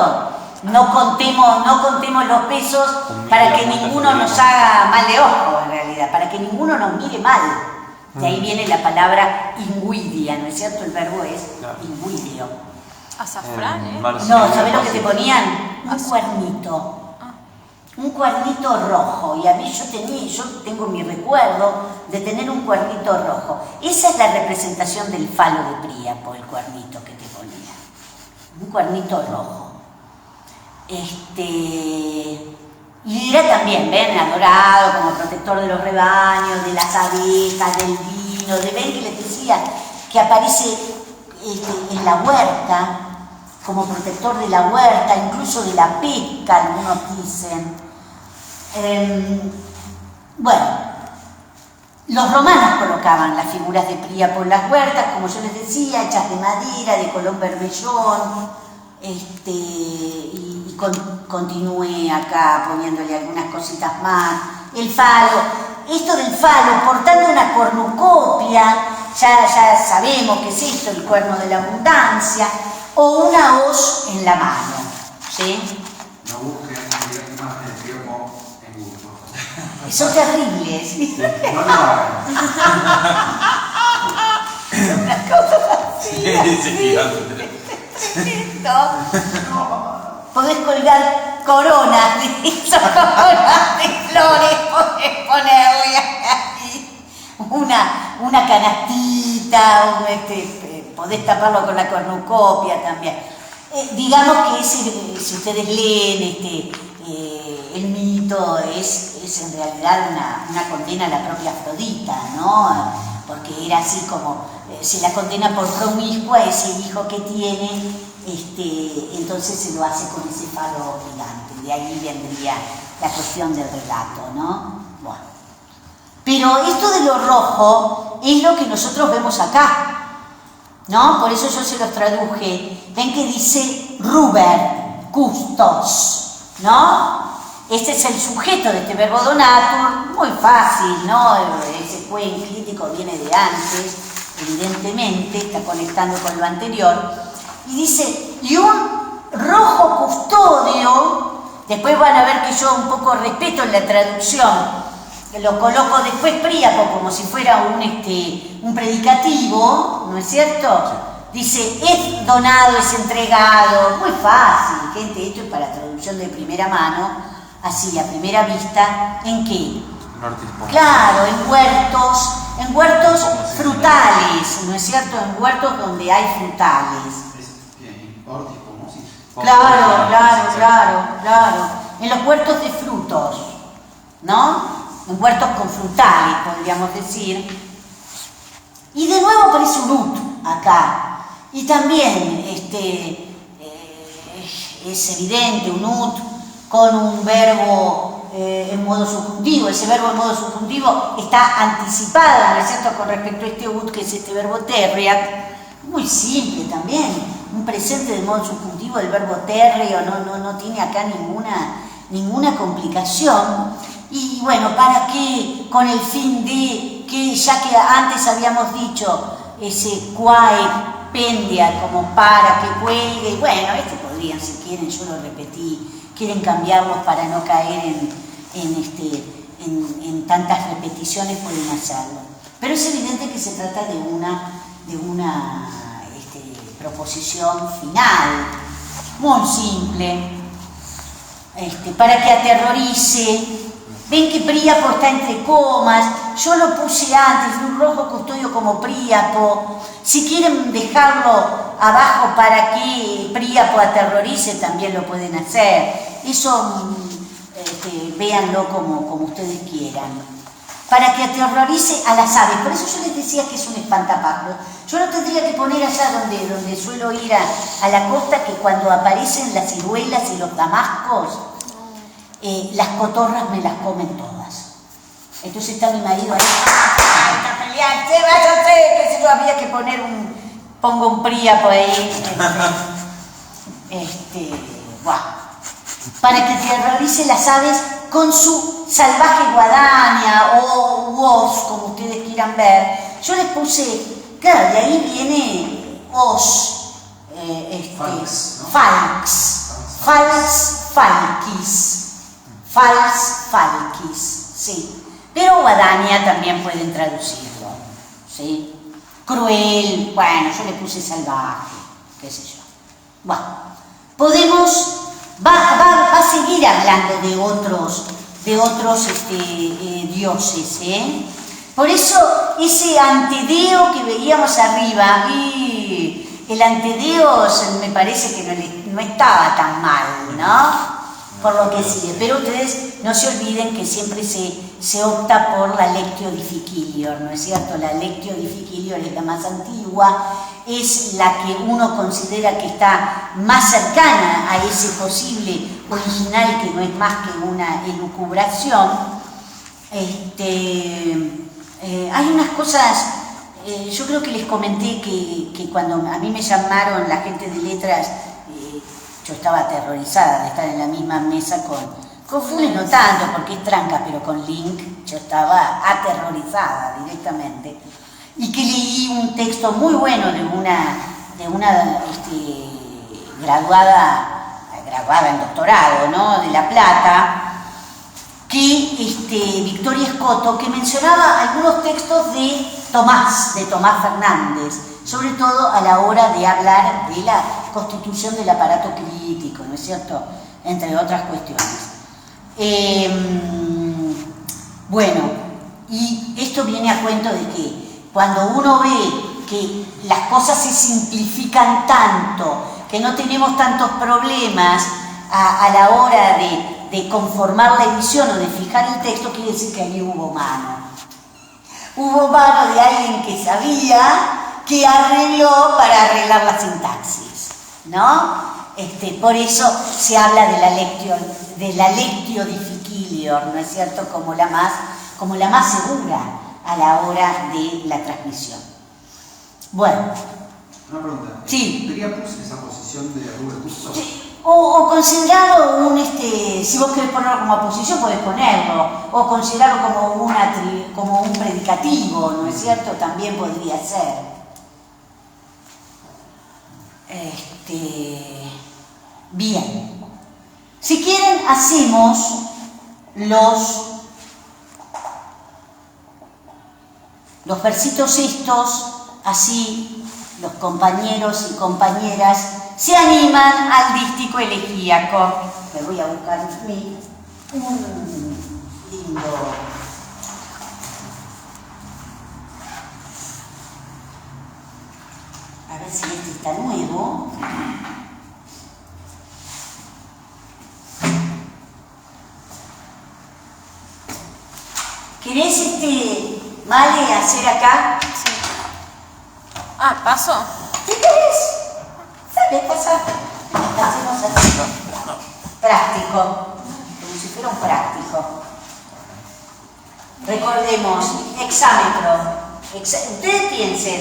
No contemos los pesos para que ninguno nos haga mal de ojo, en realidad, para que ninguno nos mire mal. De ahí viene la palabra inguidia, ¿no es cierto? El verbo es inguidio. Azafrán, ¿eh? No, ¿sabés lo que te ponían? Un cuernito. Un cuernito rojo. Y a mí yo tengo mi recuerdo de tener un cuernito rojo. Esa es la representación del falo de Príapo, el cuernito que te ponía. Un cuernito rojo. Y era también, ven, adorado como protector de los rebaños, de las abejas, del vino, ven que les decía que aparece en la huerta, como protector de la huerta, incluso de la pesca, algunos dicen. Bueno, los romanos colocaban las figuras de Príapo en las huertas, como yo les decía, hechas de madera, de colón bermellón, y continúe acá poniéndole algunas cositas más. El falo, esto del falo, portando una cornucopia, ya sabemos que es esto, el cuerno de la abundancia, o una hoz en la mano, ¿sí? No busquen imágenes de Príapo en Google. Son terribles, ¿sí? No lo hagan. Una cosa así, podés colgar coronas de esas coronas de flores, podés ponerle ahí una canastita, podés taparlo con la cornucopia también. Digamos que si ustedes leen el mito, es en realidad una condena a la propia Afrodita, ¿no? Porque era así como, se la condena por promiscua, ese hijo que tiene, entonces se lo hace con ese falo gigante. De ahí vendría la cuestión del relato, ¿no? Bueno. Pero esto de lo rojo es lo que nosotros vemos acá, ¿no? Por eso yo se los traduje. Ven que dice Ruber, custos, ¿no? Este es el sujeto de este verbo donatur, muy fácil, ¿no? Ese fue enclítico, viene de antes, evidentemente, está conectando con lo anterior. Y dice, y un rojo custodio, después van a ver que yo un poco respeto en la traducción, lo coloco después Príapo como si fuera un predicativo, ¿no es cierto? Dice, es donado, es entregado, muy fácil, gente, esto es para traducción de primera mano, así a primera vista. ¿En qué? Claro, en huertos frutales, ¿no es cierto? En huertos donde hay frutales. Claro. En los huertos de frutos, ¿no? En huertos con frutales, podríamos decir. Y de nuevo aparece un ut acá. Y también es evidente un ut con un verbo en modo subjuntivo. Ese verbo en modo subjuntivo está anticipado, ¿no es cierto?, con respecto a este ut, que es este verbo terriat. Muy simple también. Un presente de modo subjuntivo del verbo terreo, no tiene acá ninguna complicación. Y bueno, ¿para qué? Con el fin de que, ya que antes habíamos dicho ese quae pendia como para que cuelgue, bueno, podrían, si quieren, yo lo repetí, quieren cambiarlos para no caer en tantas repeticiones, pueden hacerlo. Pero es evidente que se trata de una proposición final, muy simple, para que aterrorice. Ven que Príapo está entre comas, yo lo puse antes, de un rojo custodio como Príapo. Si quieren dejarlo abajo para que Príapo aterrorice, también lo pueden hacer. Eso véanlo como ustedes quieran. Para que aterrorice a las aves. Por eso yo les decía que es un espantapájaros. Yo no tendría que poner allá donde suelo ir a la costa, que cuando aparecen las ciruelas y los damascos, las cotorras me las comen todas. Entonces está mi marido ahí, está peleando, váyase, que si yo había que poner pongo un Príapo ahí, bueno, para que aterrorice las aves con su salvaje guadaña o voz, como ustedes quieran ver. Yo les puse, claro, de ahí viene os, falquis, sí. Pero guadaña también pueden traducirlo, ¿sí? Cruel, bueno, yo le puse salvaje, qué sé yo. Bueno, va a seguir hablando de otros dioses, ¿eh? Por eso ese antedeo que veíamos arriba, y el antedeo me parece que no estaba tan mal, ¿no? Por lo que sigue, pero ustedes no se olviden que siempre se opta por la Lectio Difficilior, ¿no es cierto? La Lectio Difficilior es la más antigua, es la que uno considera que está más cercana a ese posible original, que no es más que una elucubración. Hay unas cosas, yo creo que les comenté que cuando a mí me llamaron la gente de letras, yo estaba aterrorizada de estar en la misma mesa con Funes, no tanto porque es tranca, pero con Link yo estaba aterrorizada directamente. Y que leí un texto muy bueno de una graduada en doctorado, ¿no?, de La Plata, que Victoria Escoto, que mencionaba algunos textos de Tomás Fernández, sobre todo a la hora de hablar de la constitución del aparato crítico, ¿no es cierto?, entre otras cuestiones. Bueno, y esto viene a cuento de que cuando uno ve que las cosas se simplifican tanto, que no tenemos tantos problemas a la hora de conformar la edición o de fijar el texto, quiere decir que ahí hubo mano. Hubo mano de alguien que sabía, que arregló para arreglar la sintaxis, ¿no? Por eso se habla de la lectio difficilior, ¿no es cierto?, como la más segura a la hora de la transmisión. Bueno. Una pregunta. Sí. ¿Príapus esa posición de Rubén Gusto? Sí. O considerarlo si vos querés ponerlo como oposición, podés ponerlo. O considerarlo como un predicativo, ¿no es cierto?, también podría ser. Bien. Si quieren, hacemos los versitos estos, así los compañeros y compañeras se animan al dístico elegíaco. Me voy a buscar un lindo. A ver si este está nuevo. ¿Querés, Male, hacer acá? Sí. Ah, ¿paso? ¿Qué querés? Sale, pasa. Hacemos así. Práctico. Como si fuera un práctico. Recordemos, hexámetro. Ustedes piensen,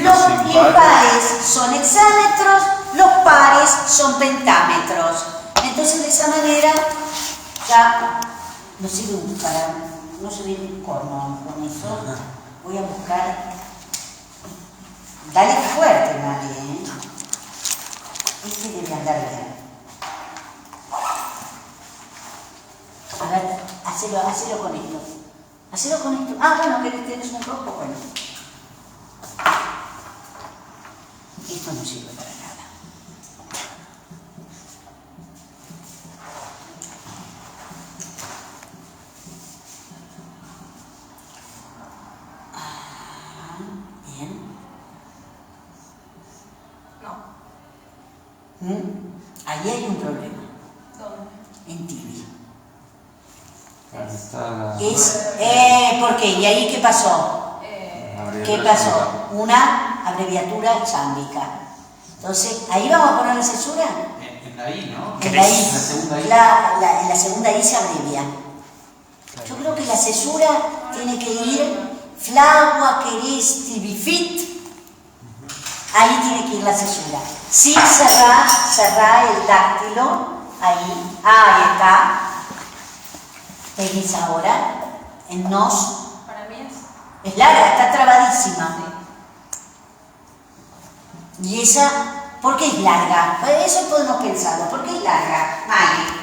los impares son hexámetros, los pares son pentámetros. Entonces, de esa manera, ya no sirve no se ve un corno con eso. Voy a buscar. Dale fuerte, nadie, ¿eh? Este debe andar bien. A ver, hacelo con esto. Hacelo con esto. Ah, bueno, que tenés un rojo, bueno. Esto no sirve para Ahí hay un problema, ¿Dónde? en tibia. Está la... ¿Por qué? ¿Y ahí qué pasó? ¿Qué pasó? Una abreviatura chámbica. Entonces, ¿ahí vamos a poner la cesura? En la I, ¿no? En la I. La segunda I. En la segunda I se abrevia. Yo creo que la cesura tiene que ir flagua querés tibifit. Ahí tiene que ir la cesura. Sin cerrar el dáctilo. Ahí. Ahí está. ¿Veis ahora? En nos. Para mí Es larga, está trabadísima. Y esa, ¿por qué es larga? Eso podemos pensarlo. ¿Por qué es larga? Vale.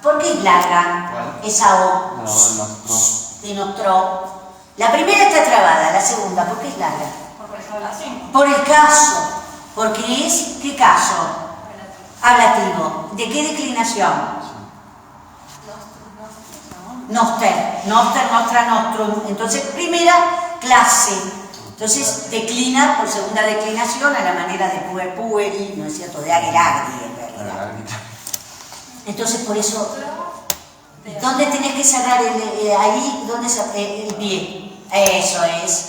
¿Por qué es larga? ¿Cuál? Esa O. La O de nuestro. De nuestro. La primera está trabada, la segunda, ¿por qué es larga? por restauración. Por el caso. Porque es, ¿qué caso? Ablativo. ¿De qué declinación? Noster, nostra, nostrum. Entonces, primera clase. Entonces, declina por segunda declinación a la manera de puer pueri, ¿no es cierto? De ager agri, en realidad. Entonces, por eso, ¿dónde tenés que cerrar ahí? ¿Dónde el pie? Eso es.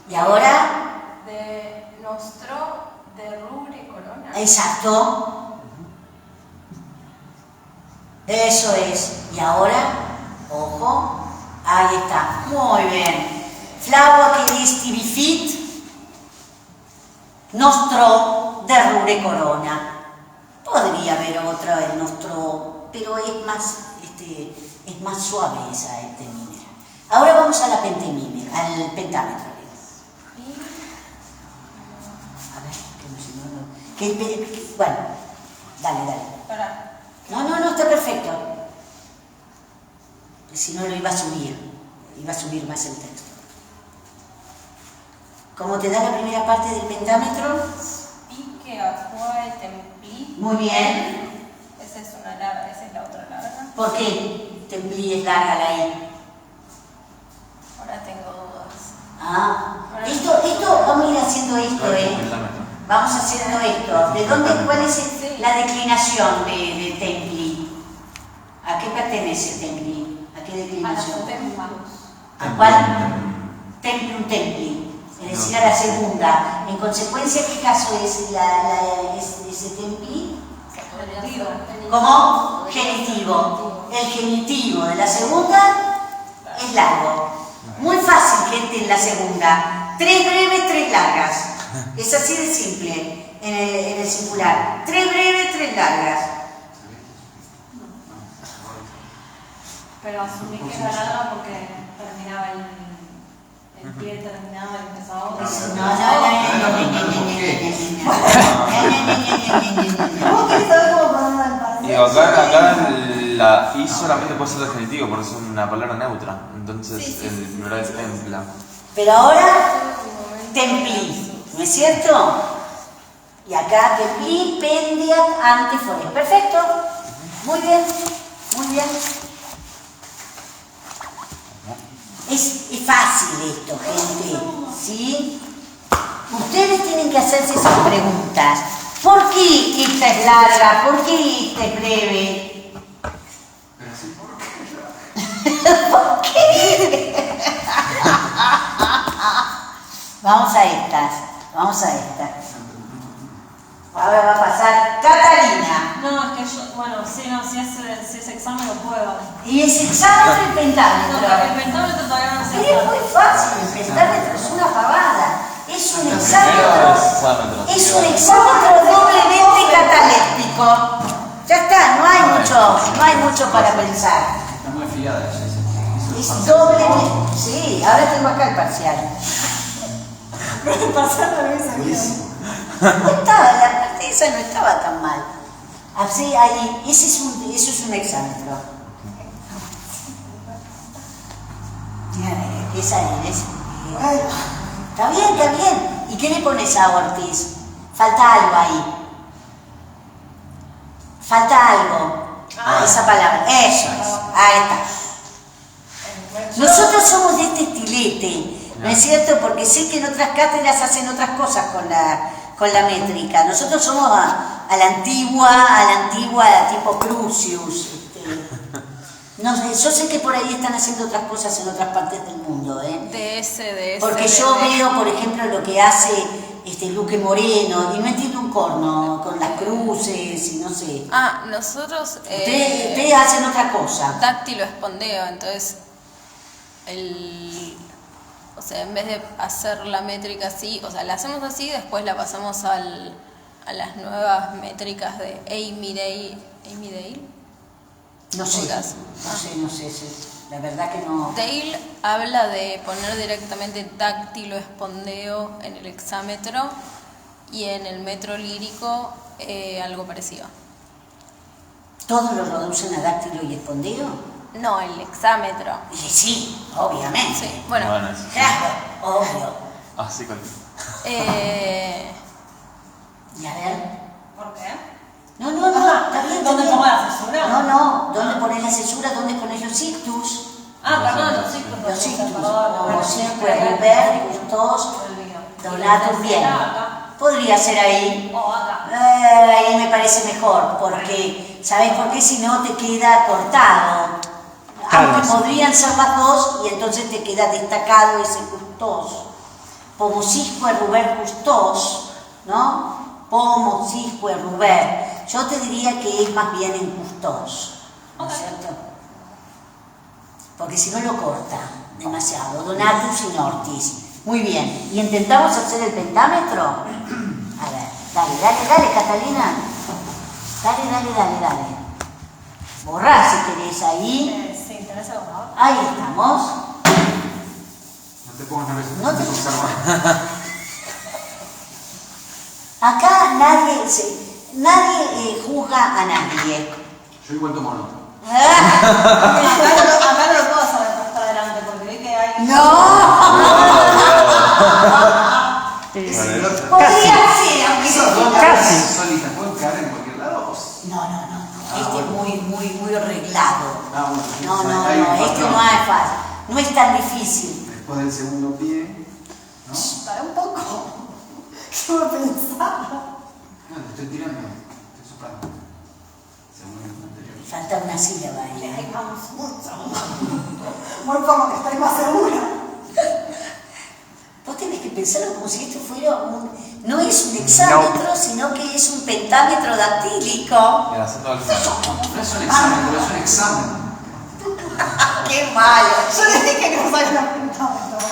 Y ahora, De nostro, de rubre corona. exacto. Eso es. Y ahora, ojo, ahí está. Muy bien. Flagua queris tibifit, nostro de rure corona. Podría haber otra en nostro, pero es más suave esa temímera. Ahora vamos a la pentemímera, al pentámetro. A ver, bueno, dale. Para. No, está perfecto. Si no lo iba a subir más el texto. ¿Cómo te da la primera parte del pentámetro? Pique, acuae, templí. Muy bien. Esa es una larga, esa es la otra larga. ¿Por qué templí es larga la I? Ahora tengo dudas. Esto, vamos a ir haciendo esto, Vamos haciendo esto. ¿De dónde, cuál es la declinación de templi? ¿A qué pertenece templi? ¿A qué A las declinación? templos. ¿A cuál? Templum templi. Es decir, a la segunda. En consecuencia, ¿qué caso es ese templi? ¿Cómo? Genitivo. El genitivo de la segunda es largo. Muy fácil, gente, en la segunda. 3 breves, 3 largas. Es así de simple en el singular. 3 breves, 3 largas. Pero asumí que era larga porque terminaba el pie terminaba y empezaba otro. Digo, acá la I solamente puede ser definitivo, porque es una palabra neutra. Entonces, el plural es templa. Pero ahora, templi, ¿no es cierto? Y acá templi, pendiat, antefores. Perfecto. Muy bien. Es fácil esto, gente, ¿sí? Ustedes tienen que hacerse esas preguntas. ¿Por qué esta es larga? ¿Por qué esta es breve? Pero sí, ¿por qué? ¿Por qué? Vamos a estas. Ahora va a pasar Catalina. No, es que yo, bueno, si ese examen lo puedo. Y ese examen el No, pentámetro. pero el pentámetro todavía no sé. Es muy fácil, el pentámetro es una pavada. Es un exámetro doblemente cataléptico. Ya está, no hay mucho para pensar. Está muy fiada ella. Es doblemente. Sí, ahora tengo acá el parcial. Buenísimo. No estaba, la parte esa no estaba tan mal. Así, ahí, eso es un exámetro. Esa es. Está bien. ¿Y qué le pones a Ortiz? Falta algo ahí. Falta algo. Esa palabra. Eso es. Ahí está. Nosotros somos de este estilete, ¿no es cierto? Porque sé que en otras cátedras hacen otras cosas con la métrica. Nosotros somos a la antigua tipo Crucius. No sé, yo sé que por ahí están haciendo otras cosas en otras partes del mundo, DS. Porque yo veo, por ejemplo, lo que hace Luque Moreno, y no entiendo un corno, con las cruces y no sé. Nosotros... Ustedes hacen otra cosa. Dáctilo espondeo, entonces o sea, en vez de hacer la métrica así, o sea, la hacemos así, después la pasamos a las nuevas métricas de Amy Dale. No sé, la verdad que no. Dale habla de poner directamente dáctilo espondeo en el hexámetro y en el metro lírico algo parecido. ¿Todos lo reducen a dáctilo y espondeo? No, el hexámetro. Sí, obviamente. Sí, bueno. Sí. Claro, obvio. Así con... Y a ver. ¿Por qué? No, está bien. ¿Dónde pongo la cesura? No, ¿dónde pones la cesura? ¿Dónde pones los ictus? Perdón, los ictus. Los ictus, como siempre, River, Gustos, Donatus, bien. Podría ser ahí. O acá. Ahí me parece mejor, porque, ¿sabes por qué? Si no te queda cortado. Aunque podrían ser las dos, y entonces te queda destacado ese Gustos. Pomosisque Ruber Gustos, ¿no? Pomosisque Ruber. Yo te diría que es más bien en Gustos, ¿no es cierto? Porque si no lo corta demasiado. Donatus y Nortis. Muy bien. ¿Y intentamos hacer el pentámetro? A ver, dale, Catalina. Dale. Borrá si querés ahí. Sí, ¿tenés el borrador? Ahí estamos. No te pongas nervioso. No te- observar. Acá nadie juzga a nadie. Yo igual tomo nota. Acá no lo puedo hacer de atrás para adelante porque vi que hay... Podría ser, aunque Esas dos no. cabezas solitas pueden caer en cualquier lado. No. Este es muy arreglado. Bueno, No, ahí me este faltó. no es fácil. No es tan difícil. Después del segundo pie, ¿no? Para un poco. Yo me pensaba. No, te estoy tirando, estoy soplando. Segundo y anterior. Falta una sílaba ahí. Ahí vamos, mucho. Muy poco, que estoy más segura. Vos tenés que pensarlo como si esto fuera no es un hexámetro, sino que es un pentámetro dactílico. El acento al final. No es un examen, pero es un examen. ¡Qué malo! Yo les dije que no sabía los pentámetros.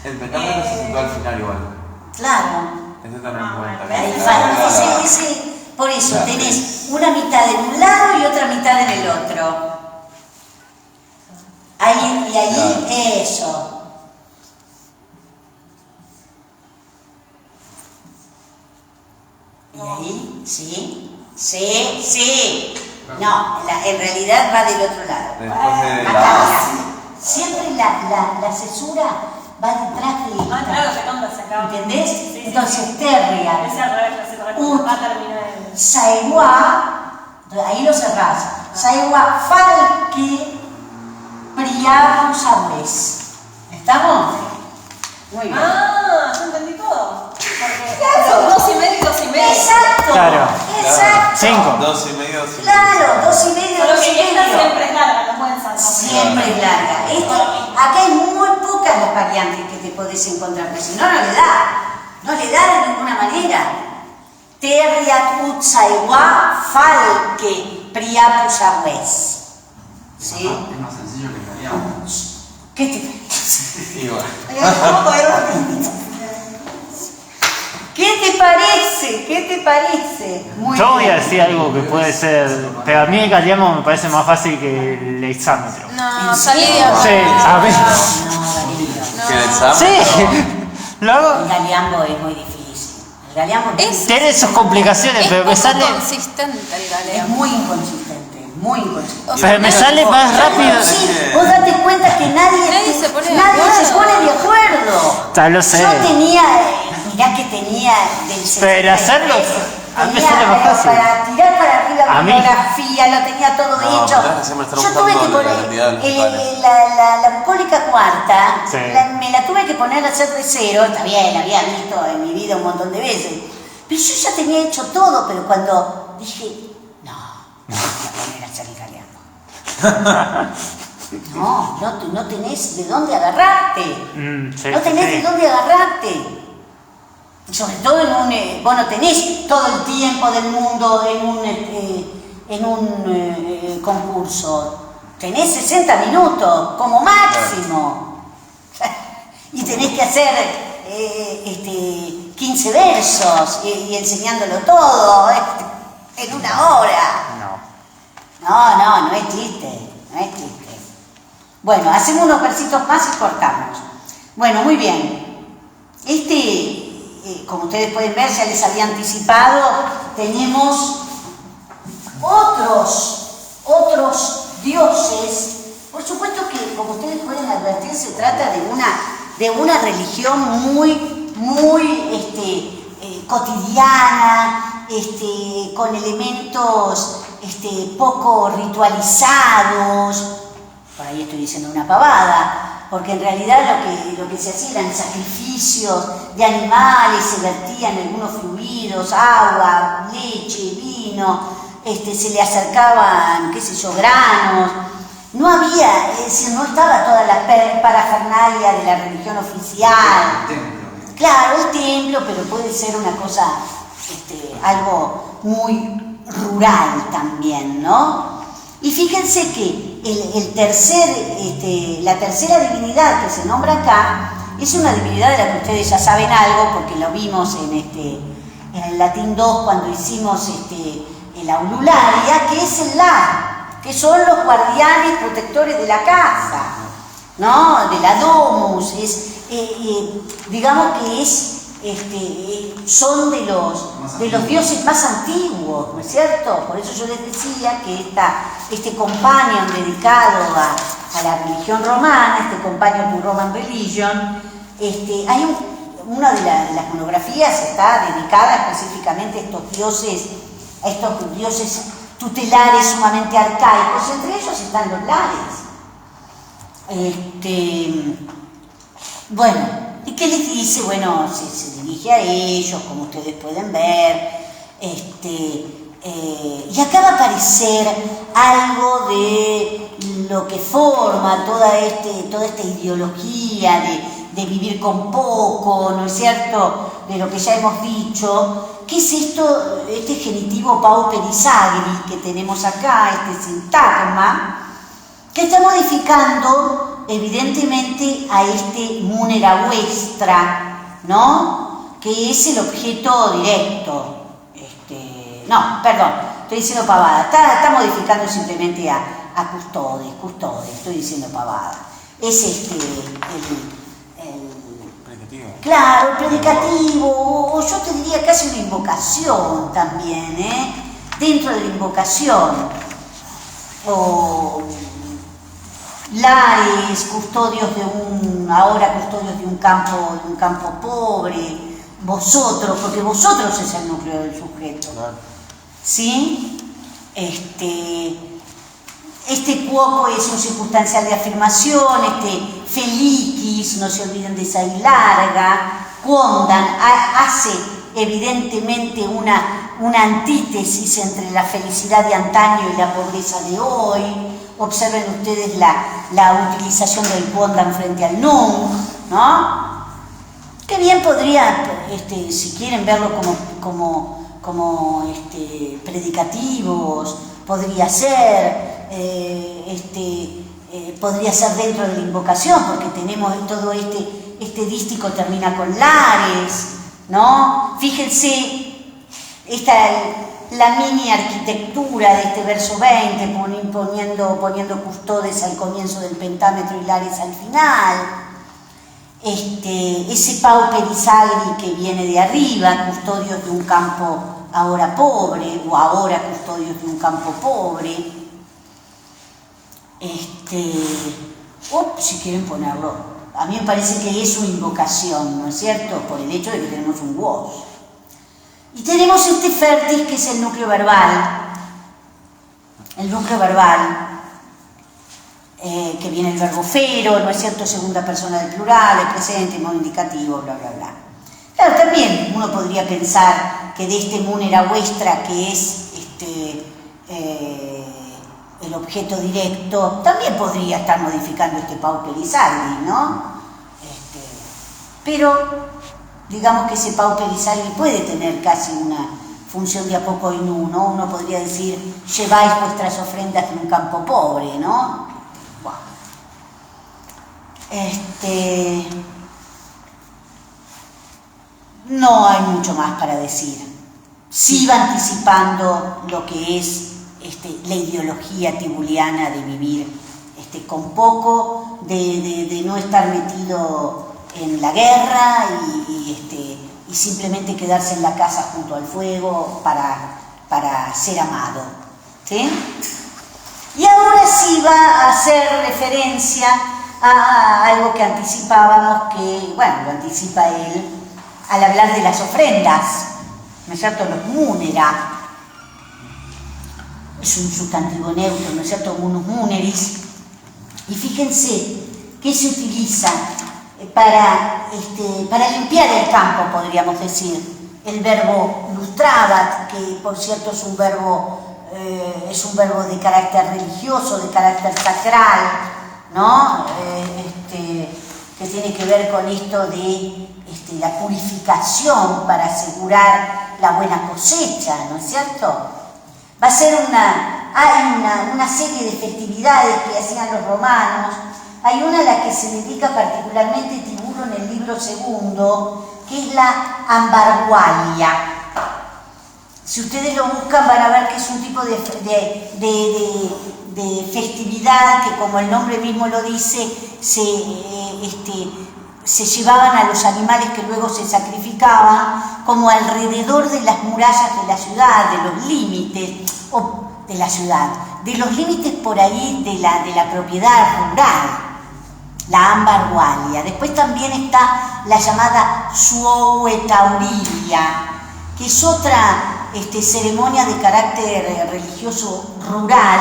El pentámetro se sentó al final igual. Claro. Ese tener en cuenta. Ahí falta. Por eso tenés una mitad en un lado y otra mitad en el otro. Ahí, eso. Y ahí, sí. No, en realidad va del otro lado. Después de Acá, la... siempre la cesura va detrás de esta. Claro, que tonta se acaba. ¿Entendés? Sí. Entonces, terria, Ese al revés, ese correcto. Acá termina el... saigua, ahí lo cerrás. Saigua falque priamus aves. ¿Estamos? Muy bien. Yo entendí todo. Porque Claro. 2 y medio. Exacto. Claro. Exacto. 5. 2 y medio. Claro, 2 y medio, Solo 2 y que esta medio. siempre es larga, no pueden saltar. Siempre es larga. Acá hay muy pocas las variantes que te podés encontrar, porque si no, no le da de ninguna manera. Terriat ut saigua falque priapus aves. ¿Sí? Es más sencillo que el italiano. ¿Qué te parece? Igual. ¿Qué te parece? Muy Yo voy a bien. decir algo que puede ser, pero a mí el galeamo me parece más fácil que el hexámetro. No, salí de acá. Sí, a ver. No, Darío. ¿Que el examen? Sí, lo hago. El galeambo es muy difícil. El galeambo es Tiene sus complicaciones, Es pero me poco sale. consistente el galeo. muy inconsistente, muy inconsistente. O sea, Pero me sale más rápido. Sí, vos date cuenta que nadie se pone de nadie se acuerdo. pone de acuerdo. Ya lo sé. Yo tenía, mirá que tenía del 63, Pero hacerlo, a mí me tenía, sale más fácil. Para tirar para arriba A mí. bibliografía, lo tenía todo No, hecho. pero es que siempre están Yo tuve que buscando la poner cantidad de los vocales. la bucólica cuarta, Sí. me la tuve que poner a hacer de cero, está bien, la había visto en mi vida un montón de veces. pero yo ya tenía hecho todo, pero cuando dije, no voy a poner a hacer italiano. No tenés de dónde agarrarte. Sí, No tenés sí. de dónde agarrarte. Sobre todo vos no tenés todo el tiempo del mundo en un concurso. Tenés 60 minutos como máximo. Y tenés que hacer 15 versos y enseñándolo todo en una hora. No es chiste. Bueno, hacemos unos versitos más y cortamos. Bueno, muy bien. Como ustedes pueden ver, ya les había anticipado, tenemos otros dioses. Por supuesto que, como ustedes pueden advertir, se trata de una religión muy cotidiana, con elementos poco ritualizados. Por ahí estoy diciendo una pavada, porque en realidad lo que se hacía eran sacrificios de animales, se vertían algunos fluidos, agua, leche, vino, se le acercaban, qué sé yo, granos. No había, es decir, no estaba toda la parafernalia de la religión oficial. El templo. Claro, el templo, pero puede ser una cosa, algo muy rural también, ¿no? Y fíjense que la tercera divinidad que se nombra acá es una divinidad de la que ustedes ya saben algo, porque lo vimos en el latín 2 cuando hicimos la aulularia, que es el lar, que son los guardianes protectores de la casa, ¿no? De la domus, digamos que son de los dioses más antiguos, ¿no es cierto? Por eso yo les decía que este companion dedicado a la religión romana, este companion to Roman Religion, hay una de las monografías está dedicada específicamente a estos dioses tutelares sumamente arcaicos, entre ellos están los lares. Bueno, ¿y qué les dice? Bueno, se dirige a ellos, como ustedes pueden ver, y acá va a aparecer algo de lo que forma toda esta ideología de vivir con poco, ¿no es cierto?, de lo que ya hemos dicho. ¿Qué es esto, este genitivo pauperis agri que tenemos acá, este sintagma, que está modificando evidentemente a munera vuestra, ¿no?, que es el objeto directo. No, perdón, estoy diciendo pavada, está modificando simplemente a custodes, estoy diciendo pavada. Es Predicativo. claro, el predicativo, o yo te diría casi una invocación también, dentro de la invocación, o lares, custodios ahora custodios de un campo pobre, vosotros, porque vosotros es el núcleo del sujeto, Claro. ¿sí? Este cuoco es un circunstancial de afirmación, felicis, no se olviden de esa I larga, quondam, hace evidentemente una antítesis entre la felicidad de antaño y la pobreza de hoy. Observen ustedes la utilización del quondam frente al nunc, ¿no? Que bien podría, si quieren verlo como predicativos, podría ser dentro de la invocación, porque tenemos todo este dístico termina con lares, ¿no? Fíjense la mini arquitectura de este verso 20, poniendo custodes al comienzo del pentámetro y lares al final. Ese pauperis agri que viene de arriba, custodios de un campo ahora pobre, o ahora custodios de un campo pobre. Si quieren ponerlo, a mí me parece que es una invocación, ¿no es cierto?, por el hecho de que tenemos un vos. Y tenemos este fertis, que es el núcleo verbal, que viene el verbo fero, ¿no es cierto?, segunda persona del plural, el presente, modo indicativo, bla, bla, bla. Claro, también uno podría pensar que de este munera vuestra, que es el objeto directo, también podría estar modificando este pauperizarli, ¿no? Pero digamos que ese pauperizarli puede tener casi una función de apoco in uno. Uno podría decir, lleváis vuestras ofrendas en un campo pobre, ¿no? Bueno. No hay mucho más para decir. Sí va anticipando lo que es la ideología tibuliana de vivir con poco, de no estar metido en la guerra y simplemente quedarse en la casa junto al fuego para ser amado. ¿Sí? Y ahora sí va a hacer referencia a algo que anticipábamos, que, bueno, lo anticipa él al hablar de las ofrendas, ¿no es cierto? Los munera. Es un sustantivo neutro, ¿no es cierto? Munus muneris. Y fíjense que se utiliza para limpiar el campo, podríamos decir. El verbo lustrabat, que por cierto es un verbo de carácter religioso, de carácter sacral, ¿no? Que tiene que ver con esto de la purificación para asegurar la buena cosecha, ¿no es cierto? Va a ser una serie de festividades que hacían los romanos. Hay una a la que se dedica particularmente Tiburio en el libro segundo, que es la Ambargualia. Si ustedes lo buscan van a ver que es un tipo de festividad que, como el nombre mismo lo dice, se llevaban a los animales que luego se sacrificaban como alrededor de las murallas de la ciudad, de los límites de la ciudad, de los límites por ahí de la propiedad rural, la Ambargualia. Después también está la llamada Suohuetaurilia, que es otra ceremonia de carácter religioso rural,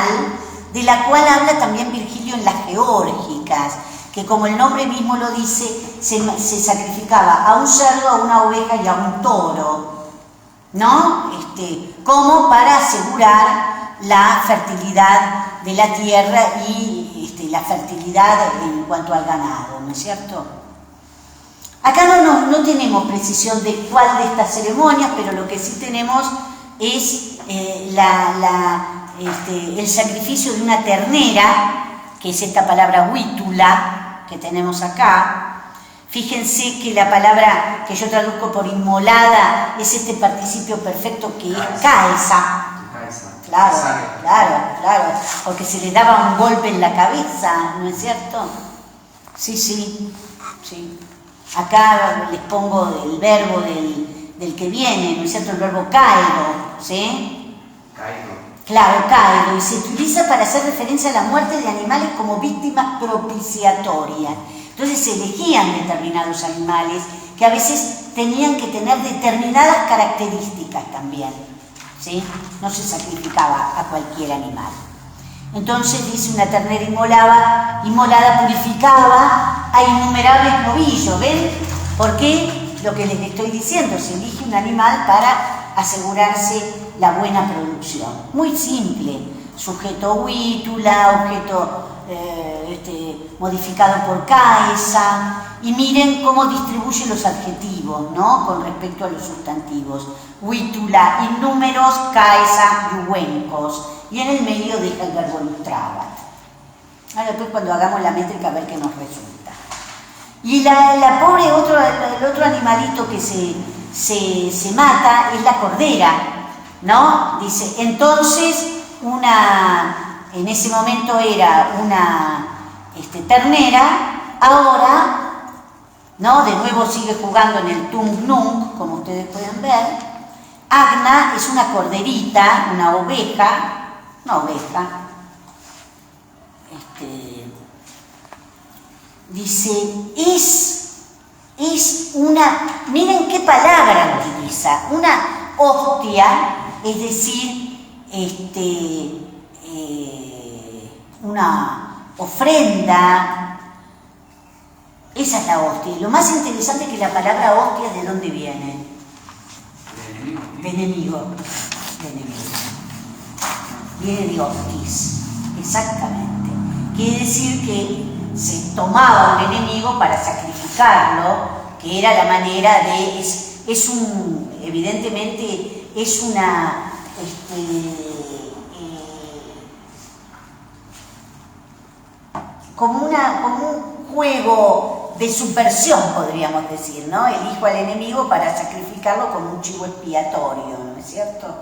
de la cual habla también Virgilio en las Geórgicas, que, como el nombre mismo lo dice, se sacrificaba a un cerdo, a una oveja y a un toro, ¿no? Como para asegurar la fertilidad de la tierra y la fertilidad en cuanto al ganado, ¿no es cierto? Acá no tenemos precisión de cuál de estas ceremonias, pero lo que sí tenemos es el sacrificio de una ternera, que es esta palabra huítula que tenemos acá. Fíjense que la palabra que yo traduzco por inmolada es este participio perfecto que es caesa. Claro, porque se le daba un golpe en la cabeza, ¿no es cierto? Sí. Acá les pongo el verbo del que viene, ¿no es cierto? El verbo caedo, ¿sí? Claro, caedo, y se utiliza para hacer referencia a la muerte de animales como víctimas propiciatorias. Entonces se elegían determinados animales que a veces tenían que tener determinadas características también, ¿sí? No se sacrificaba a cualquier animal. Entonces, dice, una ternera inmolada purificaba a innumerables novillos, ¿ven? ¿Por qué? Lo que les estoy diciendo, se elige un animal para asegurarse la buena producción. Muy simple, sujeto huítula, objeto modificado por caesa, y miren cómo distribuye los adjetivos, ¿no? Con respecto a los sustantivos. Huítula, innúmeros, caesa, yuhuencos, y en el medio deja el verbo lustrabat. Ahora después, cuando hagamos la métrica, a ver qué nos resulta. Y la pobre, el otro animalito que se mata es la cordera, ¿no? Dice, entonces en ese momento era una ternera, ahora, ¿no? De nuevo sigue jugando en el tung nung, como ustedes pueden ver. Agna es una corderita, una oveja, dice, es una, miren qué palabra utiliza, una hostia, es decir, una ofrenda Esa es la hostia. Y lo más interesante es que la palabra hostia, ¿de dónde viene? ¿De enemigo? De enemigo. De enemigo. Viene de hostis. Exactamente. Quiere decir que se tomaba un enemigo para sacrificarlo, que era la manera de... evidentemente, es una... como un juego de subversión, podríamos decir, ¿no? Elijo al enemigo para sacrificarlo como un chivo expiatorio, ¿no es cierto?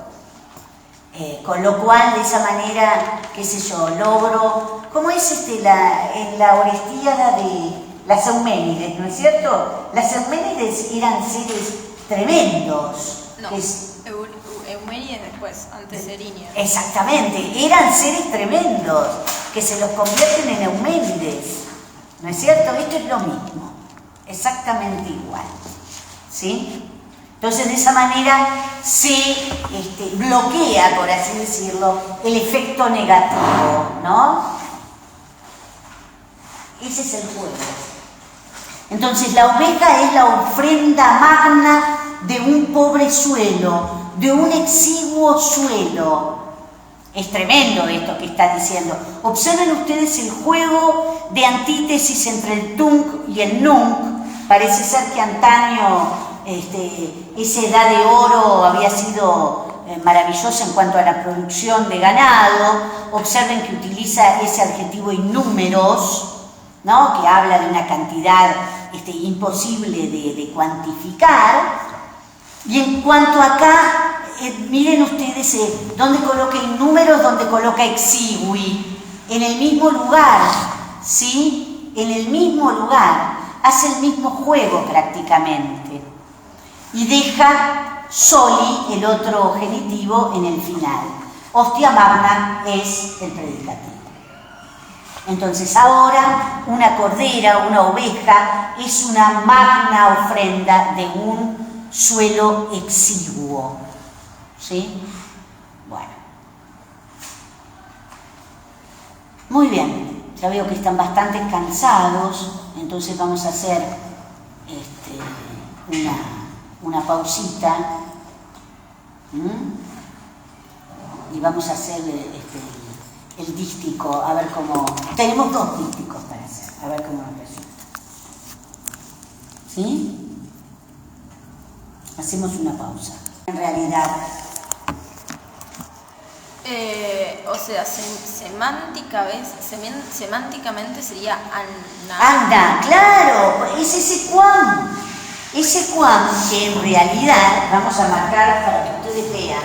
Con lo cual, de esa manera, qué sé yo, logro... ¿Cómo es en la Orestiada de las Euménides, ¿no es cierto? Las Euménides eran seres tremendos. No, Euménides después, antes Erinia. Exactamente, eran seres tremendos, que se los convierten en Euménides, ¿no es cierto? Esto es lo mismo, exactamente igual, ¿sí? Entonces, de esa manera se bloquea, por así decirlo, el efecto negativo, ¿no? Ese es el juego. Entonces, la oveja es la ofrenda magna de un pobre suelo, de un exiguo suelo. Es tremendo esto que está diciendo. Observen ustedes el juego de antítesis entre el Tunk y el Nunc. Parece ser que antaño esa edad de oro había sido maravillosa en cuanto a la producción de ganado. Observen que utiliza ese adjetivo innúmeros, ¿no? Que habla de una cantidad imposible de cuantificar. Y en cuanto acá, miren ustedes dónde coloca innúmeros, dónde coloca exigui, en el mismo lugar, ¿sí? En el mismo lugar, hace el mismo juego prácticamente. Y deja soli, el otro genitivo, en el final. Hostia magna es el predicativo. Entonces ahora una cordera, una oveja, es una magna ofrenda de un suelo exiguo. ¿Sí? Bueno. Muy bien. Ya veo que están bastante cansados, entonces vamos a hacer una pausita. Y vamos a hacer el dístico, a ver cómo... Tenemos 2 dísticos para hacer, a ver cómo nos resulta. ¿Sí? Hacemos una pausa. En realidad... o sea, semánticamente sería Anna. Anda, claro, es ese cuán. Ese cuán que en realidad, vamos a marcar para que ustedes vean,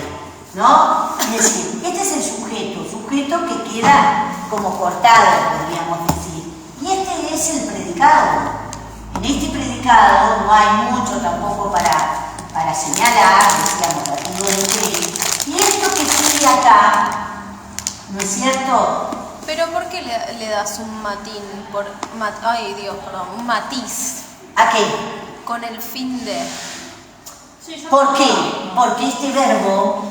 ¿no? Es decir, este es el sujeto que queda como cortado, podríamos decir. Y este es el predicado. En este predicado no hay mucho tampoco para señalar, decíamos, aquí de y esto que sigue acá, ¿no es cierto? Pero ¿por qué le das un matín? Un matiz. ¿A qué? Con el fin de... Sí, ¿Por qué? Porque este verbo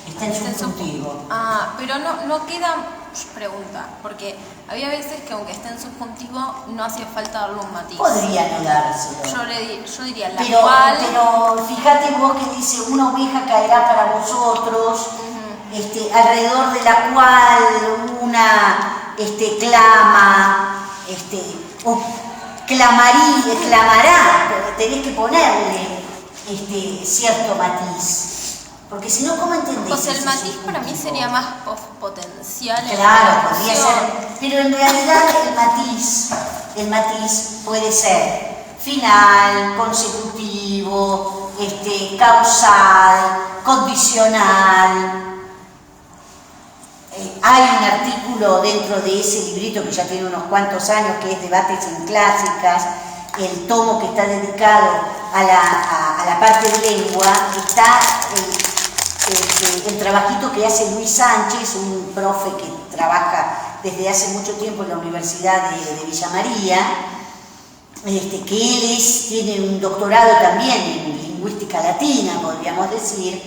está en subjuntivo. Pero no queda... Pregunta, porque había veces que aunque esté en subjuntivo no hacía falta darle un matiz. Podría no dárselo. Yo diría la Pero cual... fíjate vos que dice, una oveja caerá para vosotros, alrededor de la cual una clama, o clamará, pero tenés que ponerle cierto matiz. Porque si no, ¿cómo entendés? O sea, el matiz para mí sería más potencial. Claro, podría ser. Pero en realidad el matiz puede ser final, consecutivo, causal, condicional. Hay un artículo dentro de ese librito que ya tiene unos cuantos años, que es Debates en Clásicas, el tomo que está dedicado a la parte de lengua, está el trabajito que hace Luis Sánchez, un profe que trabaja desde hace mucho tiempo en la Universidad de Villa María, que él tiene un doctorado también en lingüística latina, podríamos decir,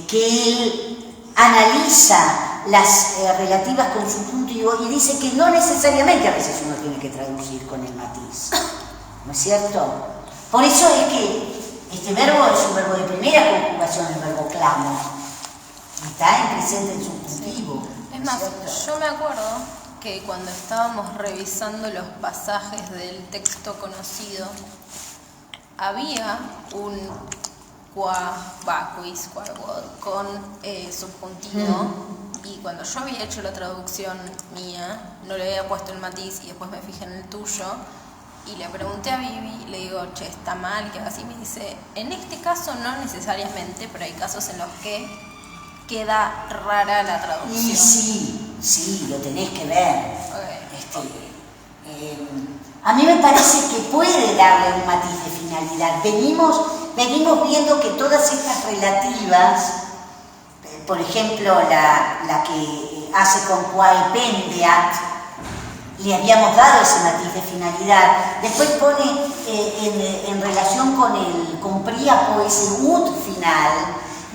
que él analiza las relativas con subjuntivo y dice que no necesariamente a veces uno tiene que traducir con el matiz, ¿no es cierto? Por eso es que este verbo es un verbo de primera conjugación, el verbo clamo, está en presente en subjuntivo. Es más, yo me acuerdo que cuando estábamos revisando los pasajes del texto conocido, había un quiz con subjuntivo, y cuando yo había hecho la traducción mía, no le había puesto el matiz y después me fijé en el tuyo y le pregunté a Vivi, le digo, che, está mal que haga así, me dice, en este caso no necesariamente, pero hay casos en los que queda rara la traducción. Y sí, lo tenés que ver. Okay. A mí me parece que puede darle un matiz de finalidad. Venimos viendo que todas estas relativas, por ejemplo, la que hace con quae pendeat, le habíamos dado ese matiz de finalidad. Después pone en relación con príapo ese ut final,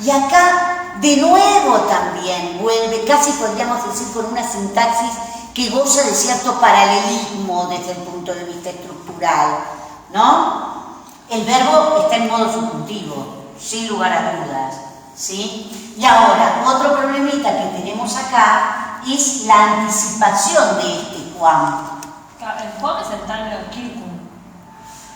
y acá de nuevo también vuelve, casi podríamos decir con una sintaxis que goza de cierto paralelismo desde el punto de vista estructural, ¿no? El verbo está en modo subjuntivo, sin lugar a dudas, ¿sí? Y ahora, otro problemita que tenemos acá es la anticipación de este quam. El quam es el término kirkum.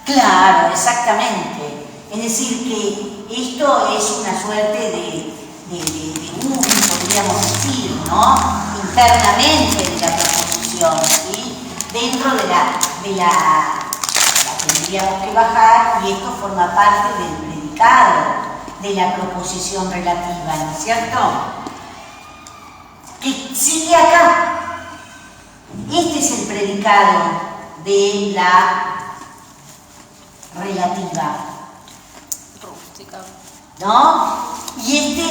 Claro, exactamente. Es decir, que esto es una suerte de podríamos decir, ¿no? Internamente de la proposición, ¿sí? Dentro de la tendríamos que bajar, y esto forma parte del predicado de la proposición relativa, ¿no es cierto? Que sigue acá. Este es el predicado de la relativa. Rústica. ¿No? Y este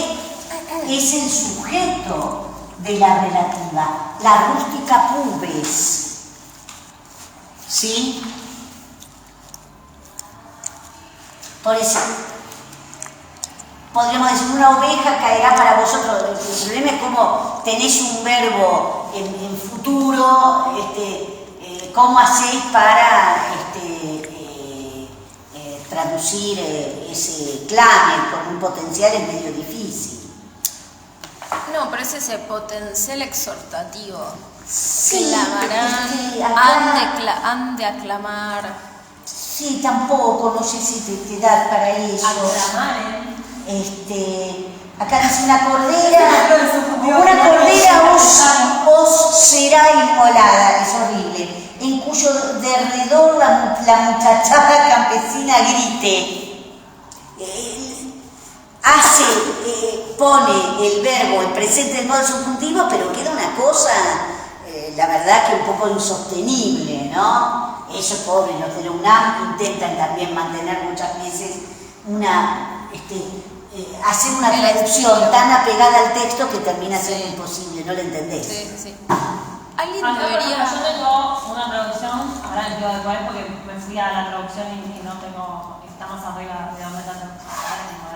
es el sujeto de la relativa, la rústica pubes, ¿sí? Por eso, podríamos decir, una oveja caerá para vosotros. El problema es cómo tenés un verbo en futuro, cómo hacéis para traducir ese clame con un potencial es medio difícil. No, pero es ese potencial exhortativo. Sí, Clamarán, han de aclamar. Sí, tampoco, no sé si te da para eso. Aclamar, acá dice una cordera os será inmolada, es horrible, en cuyo derredor la muchachada campesina grite. Pone el verbo en presente del modo subjuntivo, pero queda una cosa, la verdad que un poco insostenible, ¿no? Esos pobres, los de la UNAM, intentan también mantener muchas veces hacer una traducción tan apegada al texto que termina siendo imposible, no lo entendés. Sí. Alguien debería... debería... Yo tengo una traducción, ahora me quedo de cuál porque me fui a la traducción y no tengo, está más arriba de donde está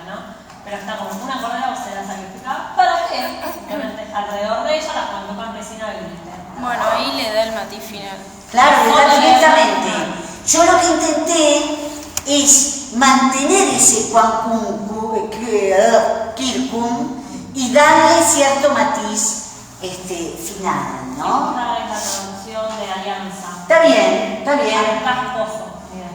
¿no? Pero está como una cordera o será sacrificada. ¿Para qué? Simplemente alrededor de ella la cuando campesina grite. Bueno, ahí le da el matiz final. Claro, le da directamente. Yo lo que intenté es mantener ese kirkum y darle cierto matiz final, ¿no? Esta es la traducción de Alianza. Está bien. Casposo.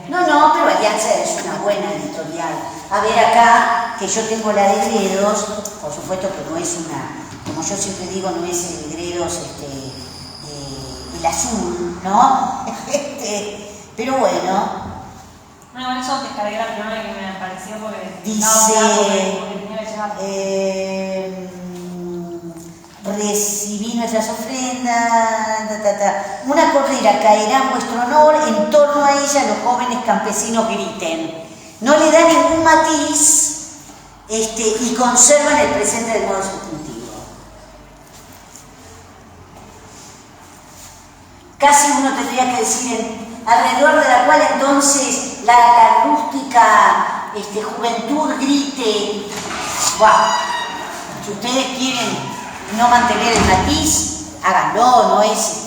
No, pero Alianza es una buena editorial. A ver acá, que yo tengo la de Gredos, por supuesto que no es como yo siempre digo, no es el Gredos el azul, ¿no? Pero bueno. Bueno, eso descargué la primera que me pareció porque... Dice... tenía que llegar. Recibí nuestras ofrendas, una cordera caerá en vuestro honor, en torno a ella los jóvenes campesinos griten. No le da ningún matiz y conservan el presente del modo subjuntivo. Casi uno tendría que decir alrededor de la cual entonces la rústica juventud grite. ¡Guau! Si ustedes quieren no mantener el matiz, háganlo, no es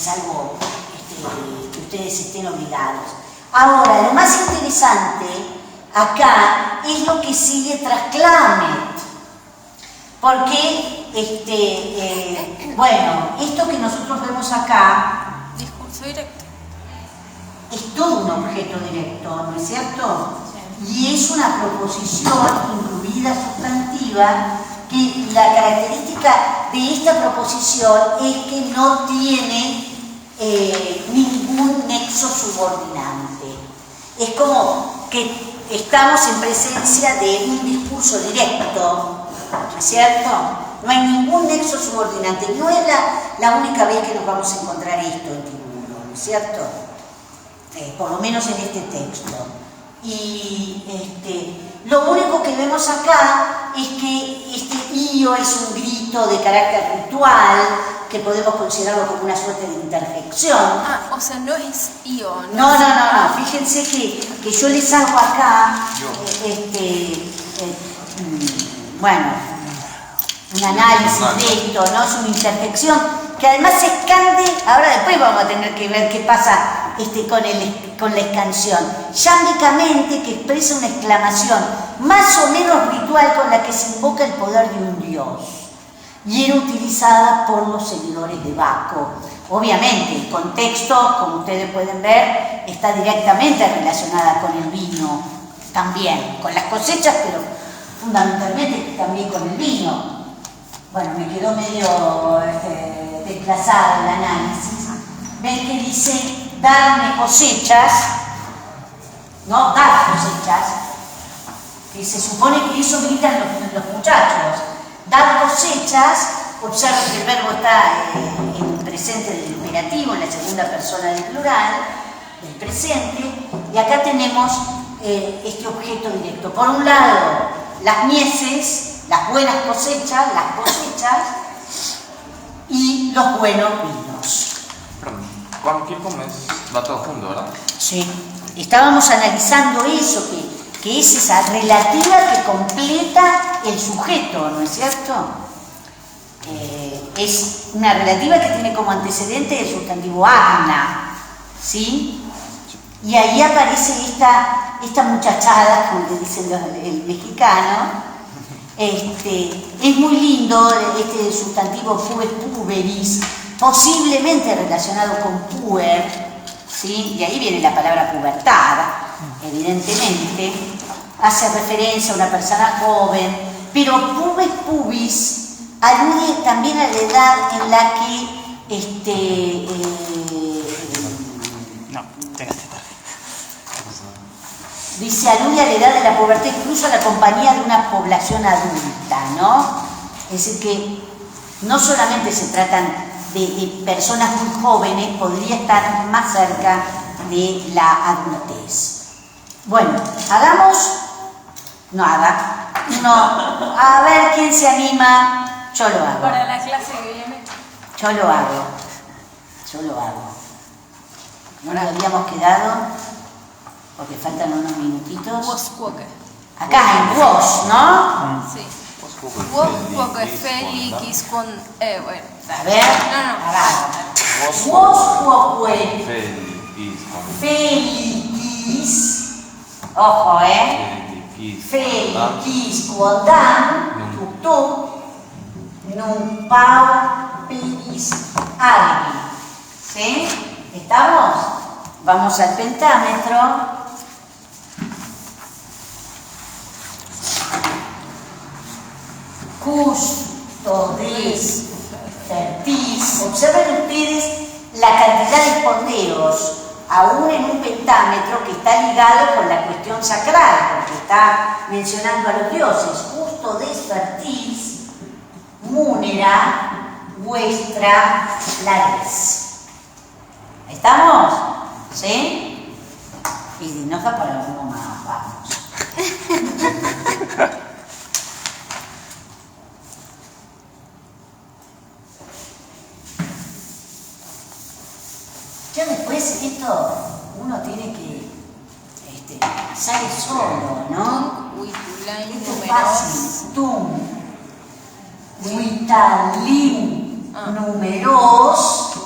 algo que ustedes estén obligados. Ahora, lo más interesante acá es lo que sigue tras Clamet, porque bueno, esto que nosotros vemos acá Discurso directo. es todo un objeto directo, ¿no es cierto? Y es una proposición incluida sustantiva, que la característica de esta proposición es que no tiene ningún nexo subordinante. Es como que estamos en presencia de un discurso directo, ¿no es cierto? No hay ningún nexo subordinante. No es la única vez que nos vamos a encontrar esto en Tiburon, ¿no es cierto? Por lo menos en este texto. Y lo único que vemos acá es que este io es un grito de carácter ritual, que podemos considerarlo como una suerte de interjección. Ah, o sea, no es io. No. Fíjense que yo les hago acá, bueno, un análisis de esto, ¿no? Es una interjección que además se escande. Ahora después vamos a tener que ver qué pasa con la escansión. Yámbicamente, que expresa una exclamación más o menos ritual con la que se invoca el poder de un dios. Y era utilizada por los seguidores de Baco. Obviamente, el contexto, como ustedes pueden ver, está directamente relacionada con el vino, también, con las cosechas, pero fundamentalmente también con el vino. Bueno, me quedó medio desplazado el análisis. Ven que dice, darme cosechas, no, dar cosechas, que se supone que eso gritan los muchachos. Dar cosechas, observen que el verbo está en presente del imperativo, en la segunda persona del plural, del presente, y acá tenemos este objeto directo. Por un lado, las mieses, las buenas cosechas, y los buenos vinos. Perdón, cualquier comes va todo junto, ¿verdad? Sí, estábamos analizando eso, que es esa relativa que completa el sujeto, ¿no es cierto? Es una relativa que tiene como antecedente el sustantivo agna, ¿sí? Y ahí aparece esta muchachada, como le dicen el mexicano. Es muy lindo este sustantivo puberis, posiblemente relacionado con puer, ¿sí? Y ahí viene la palabra pubertad, evidentemente, hace referencia a una persona joven, pero pubis alude también a la edad en la que No, llegaste tarde. dice, alude a la edad de la pubertad, incluso a la compañía de una población adulta, ¿no? Es decir, que no solamente se tratan de personas muy jóvenes, podría estar más cerca de la adultez. Bueno, a ver quién se anima. Yo lo hago. Para la clase que viene. Yo lo hago. ¿No nos habíamos quedado? Porque faltan unos minutitos. Wosquoque. Acá en vos, ¿no? Sí. Wosquoque, Félix, con. Bueno. A ver. No. Wosquoque. Feliz. Ojo, Feliz. Feliz, quodam, tutum, num pau, piris, agri. ¿Sí? ¿Estamos? Vamos al pentámetro. Custodes, certis. Observen ustedes la cantidad de ponderos, aún en un pentámetro que está ligado con la cuestión sacral, porque está mencionando a los dioses. Custodes, certis, munera, vuestra lares. ¿Estamos? ¿Sí? Y nos da para alguno más, vamos. Ya después esto uno tiene que sale solo, ¿no? Esto es fácil. Tum. Vitalim numeros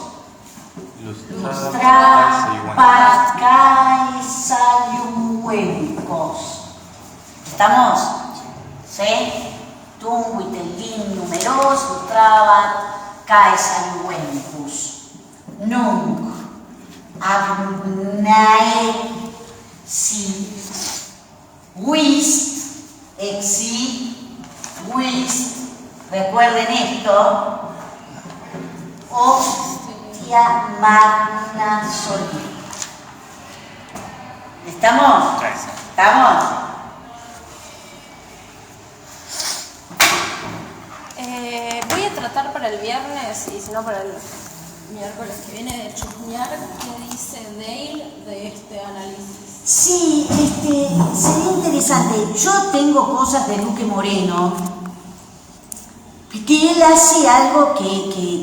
Lustrapacaesaliuencos. ¿Estamos? ¿Sí? Tum vitalim numeros Lustrapacaesaliuencos. Nunc abnae si wist exi wist. Recuerden esto. Hostia magna soli. ¿Estamos? ¿Estamos? Voy a tratar para el viernes, y si no para el miércoles que viene, de chusmear qué dice Dale de este análisis. Sí, sería interesante. Yo tengo cosas de Luque Moreno, que él hace algo que